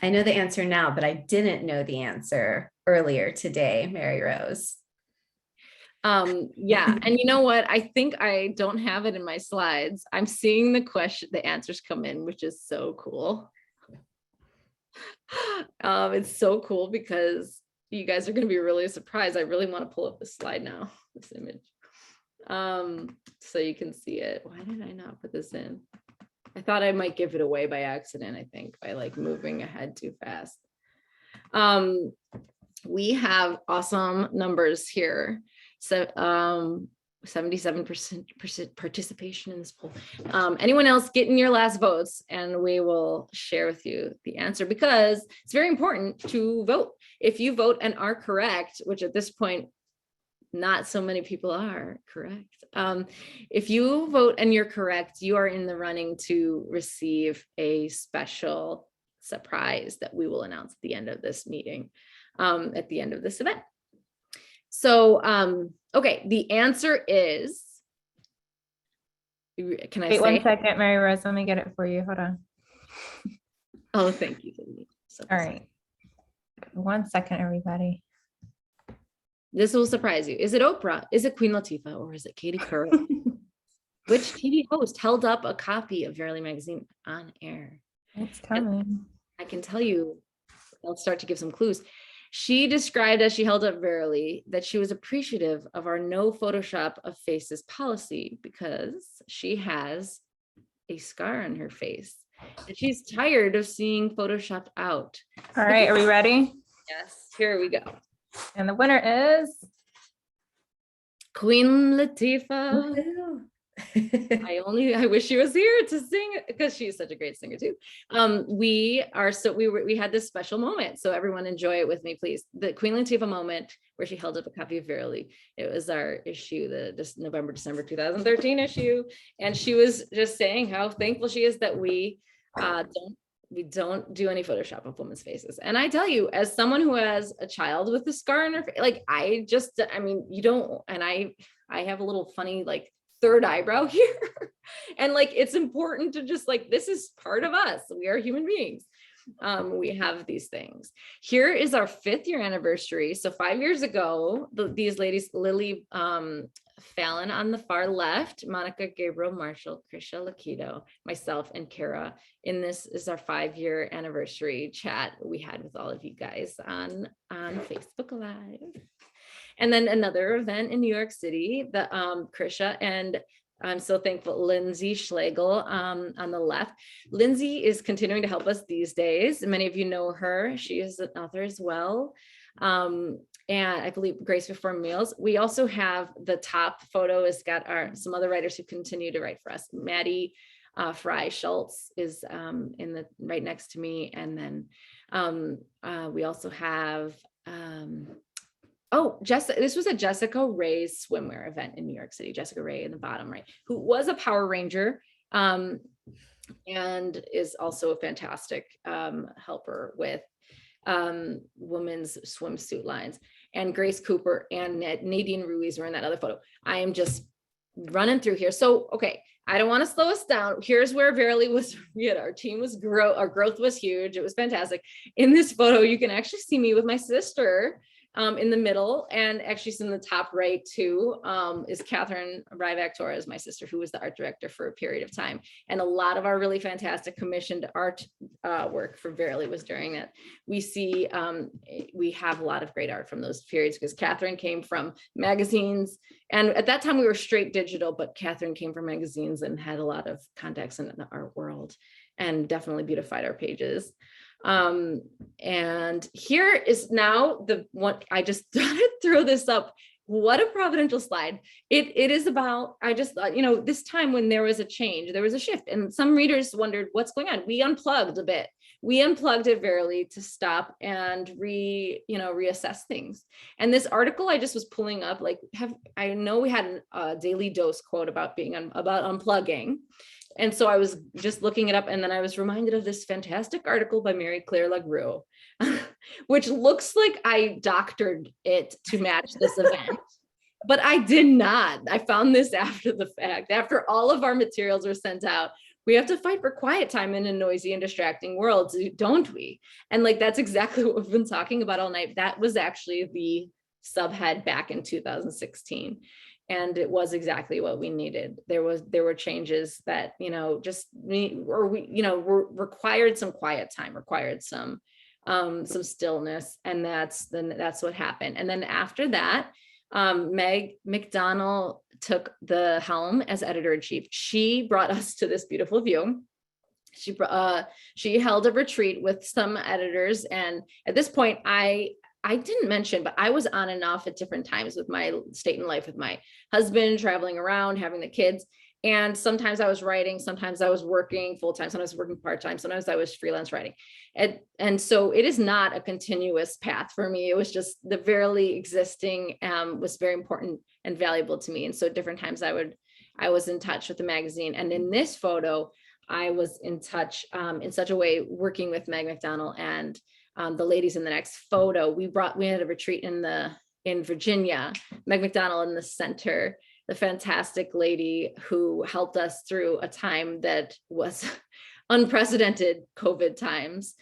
I know the answer now, but I didn't know the answer earlier today, Mary Rose. Yeah, and you know what? I think I don't have it in my slides. I'm seeing the answers come in, which is so cool. It's so cool because you guys are going to be really surprised. I really want to pull up this slide now, this image, so you can see it. Why did I not put this in? I thought I might give it away by accident, I think, by like moving ahead too fast. We have awesome numbers here. So 77% participation in this poll. Anyone else get in your last votes and we will share with you the answer, because it's very important to vote. If you vote and are correct, which at this point, not so many people are correct. If you vote and you're correct, you are in the running to receive a special surprise that we will announce at the end of this meeting, at the end of this event. So, okay, the answer is, can I Wait say? 1 second, Mary Rose, let me get it for you. Hold on. Oh, thank you. So All right. 1 second, everybody. This will surprise you. Is it Oprah? Is it Queen Latifah? Or is it Katie Couric? Which TV host held up a copy of Verily magazine on air? It's coming. And I can tell you, I'll start to give some clues. She described, as she held up Verily, that she was appreciative of our no Photoshop of faces policy because she has a scar on her face and she's tired of seeing Photoshopped out. All right, are we ready? Yes, here we go. And the winner is Queen Latifah. I wish she was here to sing because she's such a great singer too. We had this special moment, so everyone enjoy it with me, please. The Queen Latifah moment where she held up a copy of Verily. It was our issue, the November-December 2013 issue, and she was just saying how thankful she is that we don't do any Photoshop of women's faces. And I tell you, as someone who has a child with a scar on her face, like you don't, and I have a little funny like third eyebrow here. And like, it's important to just like, this is part of us. We are human beings. We have these things. Here is our 5th year anniversary. So 5 years ago, these ladies, Lily Fallon on the far left, Monica Gabriel Marshall, Krisha Lakido, myself, and Kara. This is our 5-year anniversary chat we had with all of you guys on Facebook Live. And then another event in New York City, the Krisha and I'm so thankful, Lindsay Schlegel on the left. Lindsay is continuing to help us these days. Many of you know her. She is an author as well. And I believe Grace Before Meals. We also have the top photo has got some other writers who continue to write for us. Maddie Fry Schultz is in the right next to me. And then we also have, Jessica, this was a Jessica Ray's swimwear event in New York City. Jessica Ray in the bottom right, who was a Power Ranger and is also a fantastic helper with women's swimsuit lines. And Grace Cooper and Nadine Ruiz were in that other photo. I am just running through here. So, okay, I don't want to slow us down. Here's where Verily was, our team was our growth was huge. It was fantastic. In this photo, you can actually see me with my sister in the middle, and actually in the top right too is Catherine Ryback Torres, my sister, who was the art director for a period of time. And a lot of our really fantastic commissioned art work for Verily was during that. We see, we have a lot of great art from those periods because Catherine came from magazines, and at that time we were straight digital, but Catherine came from magazines and had a lot of contacts in the art world and definitely beautified our pages. And here is now the one, I just thought I'd throw this up. What a providential slide. It is about, I just thought, this time when there was a change, there was a shift, and some readers wondered what's going on. We unplugged a bit. We unplugged it Verily to stop and reassess things. And this article I just was pulling up, I know we had a Daily Dose quote about about unplugging. And so I was just looking it up, and then I was reminded of this fantastic article by Mary Claire LaGrue, which looks like I doctored it to match this event, but I did not. I found this after the fact. After all of our materials were sent out, we have to fight for quiet time in a noisy and distracting world, don't we? And that's exactly what we've been talking about all night. That was actually the subhead back in 2016. And it was exactly what we needed. There were changes that, required some quiet time, required some stillness. And that's what happened. And then after that, Meg McDonnell took the helm as editor-in-chief. She brought us to this beautiful view. She held a retreat with some editors. And at this point, I didn't mention, but I was on and off at different times with my state in life, with my husband, traveling around, having the kids. And sometimes I was writing, sometimes I was working full-time, sometimes I was working part-time, sometimes I was freelance writing. And so it is not a continuous path for me. It was just the Verily existing was very important and valuable to me. And so different times I was in touch with the magazine. And in this photo, I was in touch in such a way working with Meg McDonnell and the ladies in the next photo. We had a retreat in Virginia, Meg McDonnell in the center, the fantastic lady who helped us through a time that was unprecedented COVID times.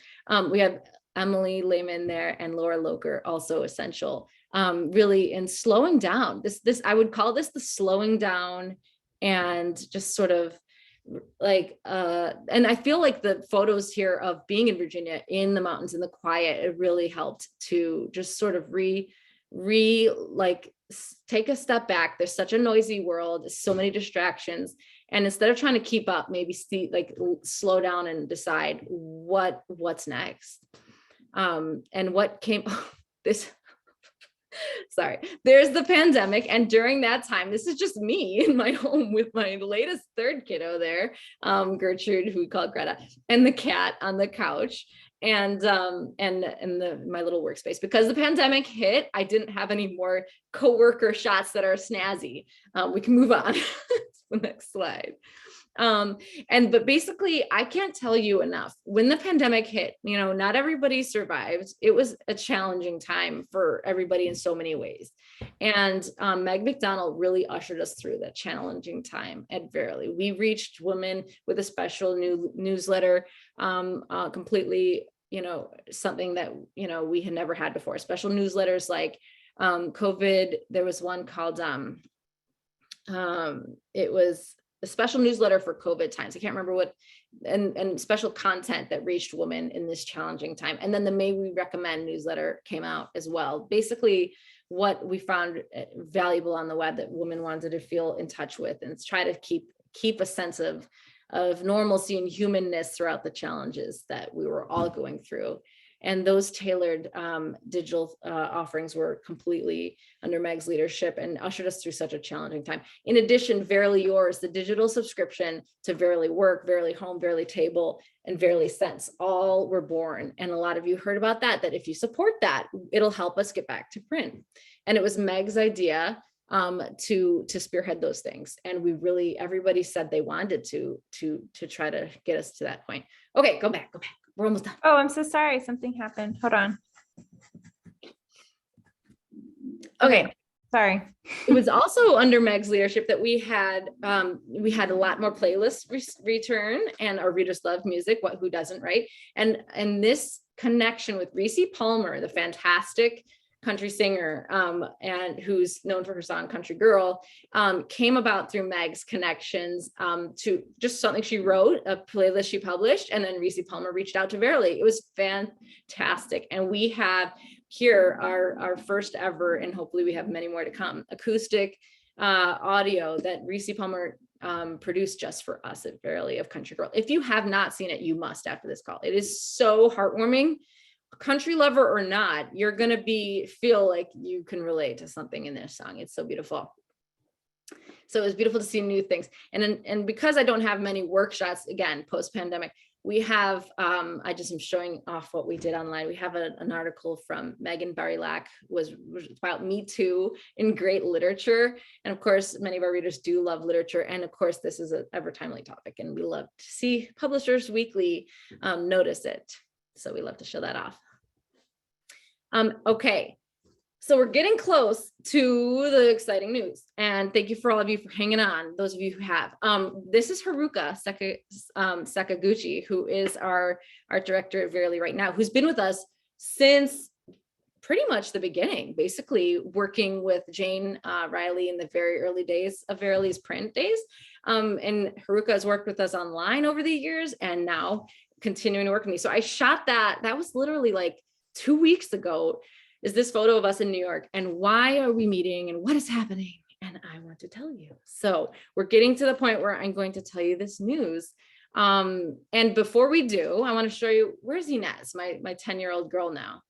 We have Emily Lehman there and Laura Loker, also essential, really in slowing down. This I would call this the slowing down and just sort of and I feel like the photos here of being in Virginia in the mountains in the quiet, it really helped to just sort of take a step back. There's such a noisy world, so many distractions. And instead of trying to keep up, maybe slow down and decide what's next. And what came this sorry, there's the pandemic. And during that time, this is just me in my home with my latest third kiddo there, Gertrude, who we call Greta, and the cat on the couch, and my little workspace. Because the pandemic hit, I didn't have any more coworker shots that are snazzy. We can move on to the next slide. But basically, I can't tell you enough. When the pandemic hit, not everybody survived. It was a challenging time for everybody in so many ways. And Meg McDonnell really ushered us through that challenging time at Verily. We reached women with a special new newsletter, completely, something that, we had never had before. Special newsletters like COVID. There was one called, it was a special newsletter for COVID times. I can't remember what, and special content that reached women in this challenging time. And then the May We Recommend newsletter came out as well. Basically, what we found valuable on the web that women wanted to feel in touch with and try to keep a sense of normalcy and humanness throughout the challenges that we were all going through. And those tailored digital offerings were completely under Meg's leadership and ushered us through such a challenging time. In addition, Verily Yours, the digital subscription to Verily Work, Verily Home, Verily Table, and Verily Sense, all were born. And a lot of you heard about that if you support that, it'll help us get back to print. And it was Meg's idea to spearhead those things. And we really, everybody said they wanted to try to get us to that point. Okay, go back. We're almost done. Oh, I'm so sorry. Something happened. Hold on. Okay. Sorry. It was also under Meg's leadership that we had a lot more playlists return, and our readers love music. Who doesn't, right? And this connection with Reese Palmer, the fantastic country singer, and who's known for her song Country Girl, came about through Meg's connections to just something she wrote, a playlist she published, and then Reese Palmer reached out to Verily. It was fantastic. And we have here our first ever, and hopefully we have many more to come, acoustic audio that Reese Palmer produced just for us at Verily of Country Girl. If you have not seen it, you must after this call. It is so heartwarming. Country lover or not, you're going to feel like you can relate to something in this song. It's so beautiful. So it was beautiful to see new things. And because I don't have many workshops, again, post-pandemic, we have, I just am showing off what we did online. We have an article from Megan Barilak, was about Me Too in great literature. And of course, many of our readers do love literature. And of course, this is an ever timely topic. And we love to see Publishers Weekly notice it. So we love to show that off. Okay, so we're getting close to the exciting news. And thank you for all of you for hanging on, those of you who have. This is Haruka Sakaguchi, who is our art director at Verily right now, who's been with us since pretty much the beginning, basically working with Jane Riley in the very early days of Verily's print days. And Haruka has worked with us online over the years and now continuing to work with me. So I shot that was literally like 2 weeks ago, is this photo of us in New York, and why are we meeting and what is happening? And I want to tell you. So we're getting to the point where I'm going to tell you this news. And before we do, I want to show you, where's Inez, my 10-year-old girl now.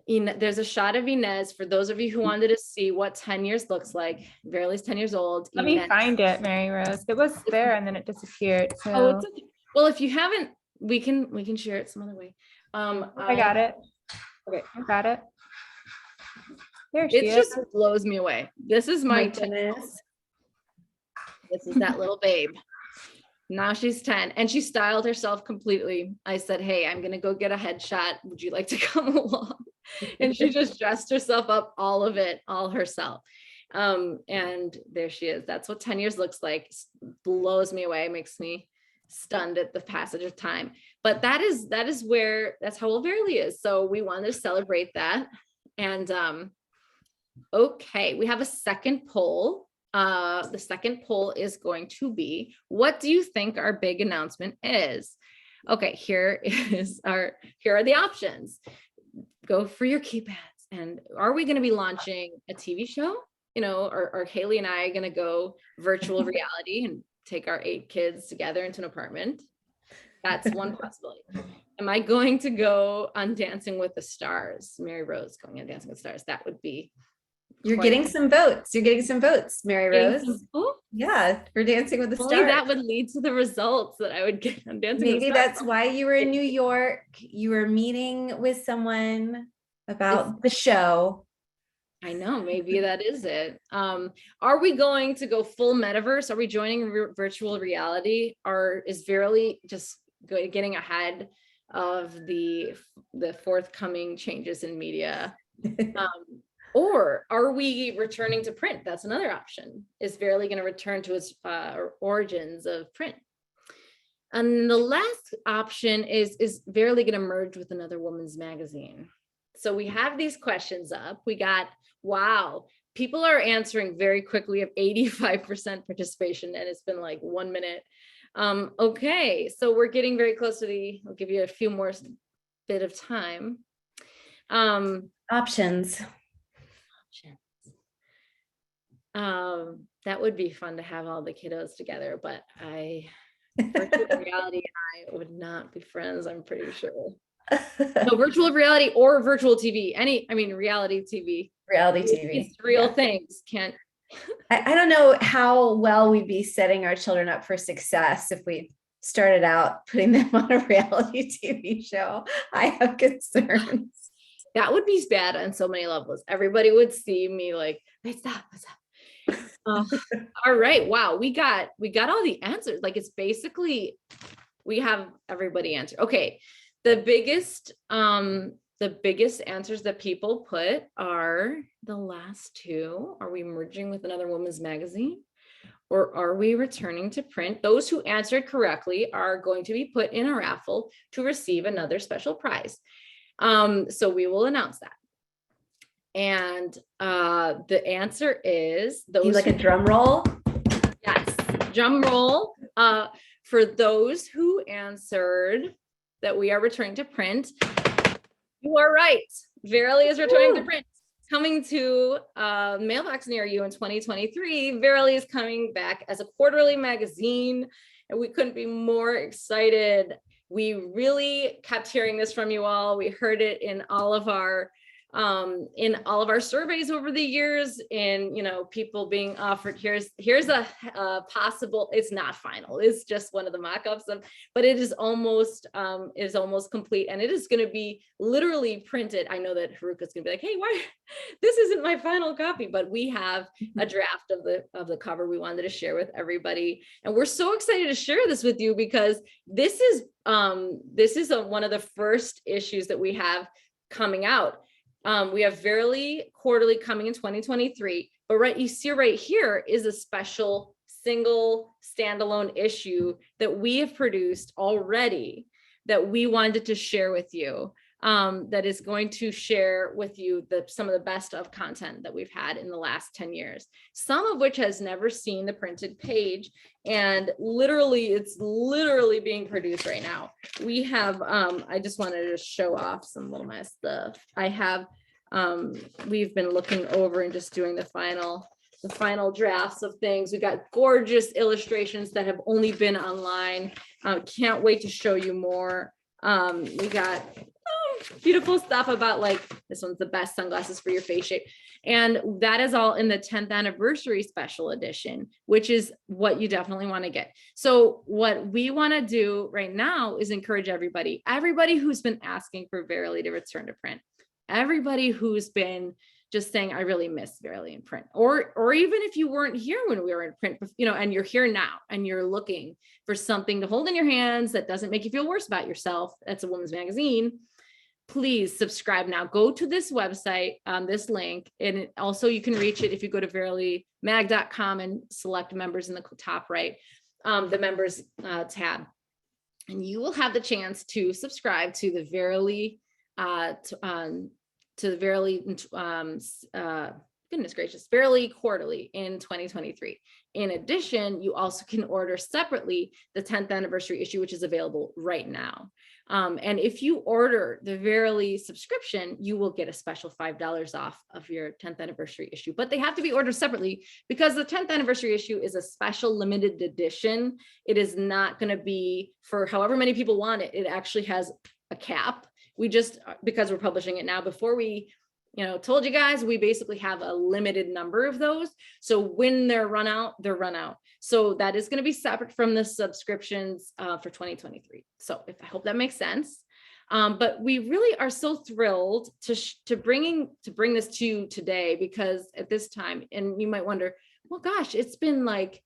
There's a shot of Inez for those of you who wanted to see what 10 years looks like. Verily's 10 years old. Let me find it, Mary Rose. It was there and then it disappeared. So. Oh, it's okay. Well, if you haven't, we can share it some other way. I got it. Okay, I got it. There she is. It just blows me away. This is my goodness. This is that little babe. Now she's 10 and she styled herself completely. I said, hey, I'm going to go get a headshot. Would you like to come along? And she just dressed herself up, all of it, all herself. And there she is. That's what 10 years looks like. Blows me away, makes me stunned at the passage of time. But that's how old Verily is. So we wanted to celebrate that. And okay, we have a second poll. The second poll is going to be, what do you think our big announcement is? Okay, here are the options. Go for your keypads. And are we going to be launching a TV show? Are Haley and I going to go virtual reality and take our 8 kids together into an apartment? That's one possibility. Am I going to go on Dancing with the Stars? Mary Rose going on Dancing with the Stars. That would be. You're getting some votes. You're getting some votes, Mary Rose. Yeah, for Dancing with the Stars. Only that would lead to the results that I would get on Dancing with the Stars. Maybe that's why you were in New York. You were meeting with someone about the show. I know, maybe that is it. Are we going to go full metaverse? Are we joining virtual reality? Or is Verily just getting ahead of the forthcoming changes in media? Or are we returning to print? That's another option. Is Verily going to return to its origins of print? And the last option is Verily going to merge with another woman's magazine? So we have these questions up. We got, wow, people are answering very quickly. We have 85% participation and it's been like 1 minute. Okay, so we're getting very close to I'll give you a few more bit of time. Options. That would be fun to have all the kiddos together, but virtual reality and I would not be friends, I'm pretty sure. No, virtual reality or virtual TV. Reality TV. Reality TV. It's real Yeah. things. Can't. I don't know how well we'd be setting our children up for success if we started out putting them on a reality TV show. I have concerns. That would be bad on so many levels. Everybody would see me like, wait, stop. All right. Wow. We got all the answers. Like, it's basically, we have everybody answer. Okay. The biggest answers that people put are the last two. Are we merging with another woman's magazine? Or are we returning to print? Those who answered correctly are going to be put in a raffle to receive another special prize. So we will announce that. And the answer is those. You like a drum roll? Yes, drum roll. For those who answered that we are returning to print, you are right. Verily is returning to print. Coming to a mailbox near you in 2023. Verily is coming back as a quarterly magazine, and we couldn't be more excited. We really kept hearing this from you all. We heard it in all of our surveys over the years, and people being offered, here's a possible, it's not final, it's just one of the mock-ups of, but it is almost complete, and it is going to be literally printed. I know that Haruka's gonna be like, hey, why this isn't my final copy, but we have a draft of the cover we wanted to share with everybody, and we're so excited to share this with you because this is one of the first issues that we have coming out. We have Verily quarterly coming in 2023, but you see right here is a special single standalone issue that we have produced already that we wanted to share with you, that is going to share with you some of the best of content that we've had in the last 10 years, some of which has never seen the printed page. And it's literally being produced right now. We have, I just wanted to show off some little my stuff. I have, we've been looking over and just doing the final drafts of things. We got gorgeous illustrations that have only been online. Can't wait to show you more. We got beautiful stuff about, like, this one's the best sunglasses for your face shape. And that is all in the 10th anniversary special edition, which is what you definitely want to get. So what we want to do right now is encourage everybody who's been asking for Verily to return to print, everybody who's been just saying, I really miss Verily in print, or even if you weren't here when we were in print, and you're here now and you're looking for something to hold in your hands that doesn't make you feel worse about yourself. That's a woman's magazine. Please subscribe now. Go to this website, this link, and also you can reach it if you go to verilymag.com and select members in the top right, the members tab, and you will have the chance to subscribe to the Verily, goodness gracious, Verily quarterly in 2023. In addition, you also can order separately the 10th anniversary issue, which is available right now. And if you order the Verily subscription, you will get a special $5 off of your 10th anniversary issue, but they have to be ordered separately because the 10th anniversary issue is a special limited edition. It is not going to be for however many people want it. It actually has a cap. We just, because we're publishing it now, before we told you guys, we basically have a limited number of those. So when they're run out, they're run out. So that is going to be separate from the subscriptions for 2023. So I hope that makes sense. But we really are so thrilled to bring this to you today, because at this time, and you might wonder, well, gosh, it's been like,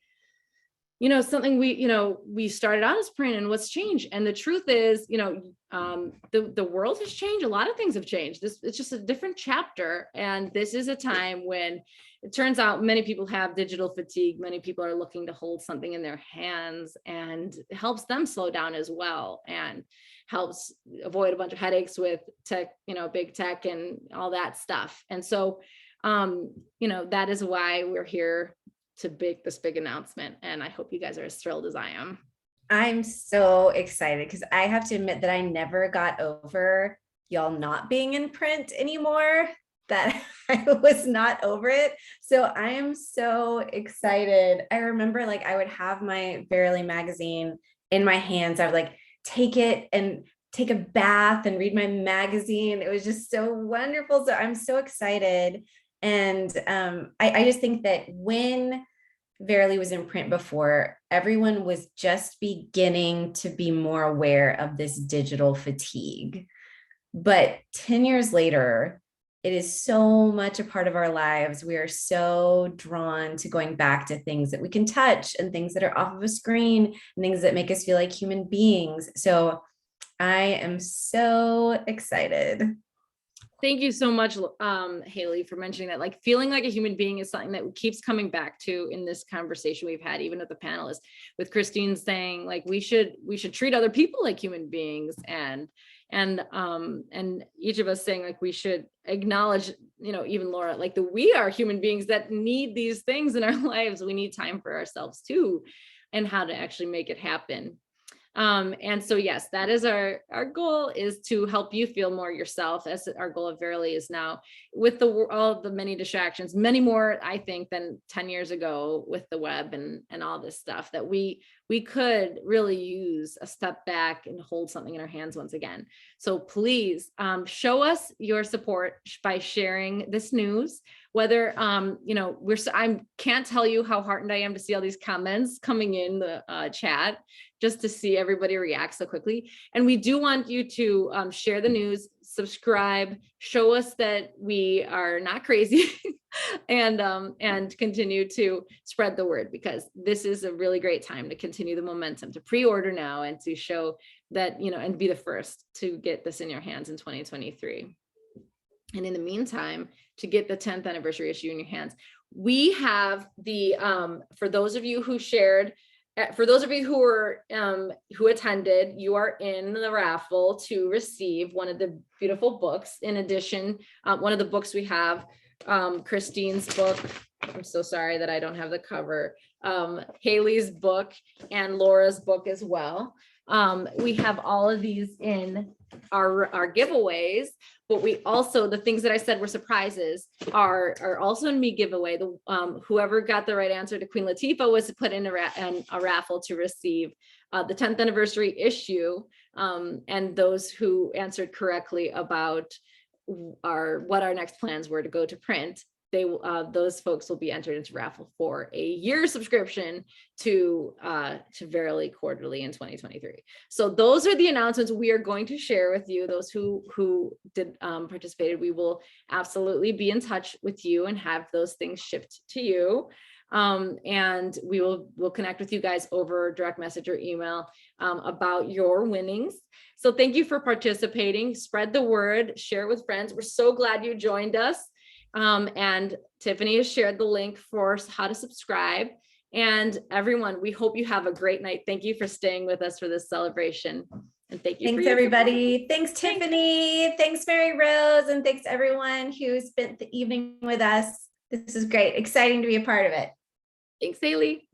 something we started out as print, and what's changed. And the truth is, the world has changed. A lot of things have changed. It's just a different chapter. And this is a time when it turns out many people have digital fatigue. Many people are looking to hold something in their hands, and it helps them slow down as well, and helps avoid a bunch of headaches with tech, big tech and all that stuff. And so, that is why we're here to make this big announcement. And I hope you guys are as thrilled as I am. I'm so excited because I have to admit that I never got over y'all not being in print anymore, that I was not over it. So I am so excited. I remember I would have my Verily magazine in my hands. I would take it and take a bath and read my magazine. It was just so wonderful. So I'm so excited. And I just think that when Verily was in print before, everyone was just beginning to be more aware of this digital fatigue. But 10 years later, it is so much a part of our lives. We are so drawn to going back to things that we can touch and things that are off of a screen and things that make us feel like human beings. So I am so excited. Thank you so much, Haley, for mentioning that. Like, feeling like a human being is something that keeps coming back to in this conversation we've had, even with the panelists, with Christine saying like we should treat other people like human beings, and each of us saying like we should acknowledge, you know, even Laura, like we are human beings that need these things in our lives. We need time for ourselves too, and how to actually make it happen. And so, yes, that is our goal, is to help you feel more yourself, as our goal of Verily is now, with all the many distractions, many more, I think, than 10 years ago with the web and all this stuff, that we could really use a step back and hold something in our hands once again. So please show us your support by sharing this news. Whether, you know, I can't tell you how heartened I am to see all these comments coming in the chat, just to see everybody react so quickly. And we do want you to share the news, subscribe, show us that we are not crazy, and continue to spread the word, because this is a really great time to continue the momentum, to pre-order now and to show that, you know, and be the first to get this in your hands in 2023. And in the meantime, to get the 10th anniversary issue in your hands, we have the, for those of you who shared, for those of you who were who attended, you are in the raffle to receive one of the beautiful books. In addition, one of the books we have, Christine's book. I'm so sorry that I don't have the cover. Haley's book and Laura's book as well. We have all of these in our giveaways, but we also, the things that I said were surprises are also in me giveaway. The whoever got the right answer to Queen Latifah was put in a raffle to receive the 10th anniversary issue, and those who answered correctly about what our next plans were to go to print, those folks will be entered into raffle for a year subscription to Verily Quarterly in 2023. So those are the announcements we are going to share with you. Those who did participated, we will absolutely be in touch with you and have those things shipped to you. And we'll connect with you guys over direct message or email about your winnings. So thank you for participating. Spread the word, share it with friends. We're so glad you joined us. And Tiffany has shared the link for how to subscribe. And everyone, we hope you have a great night. Thank you for staying with us for this celebration. And thank you. Thanks, everybody. Thanks, Tiffany. Thanks, Mary Rose. And thanks, everyone who spent the evening with us. This is great. Exciting to be a part of it. Thanks, Haley.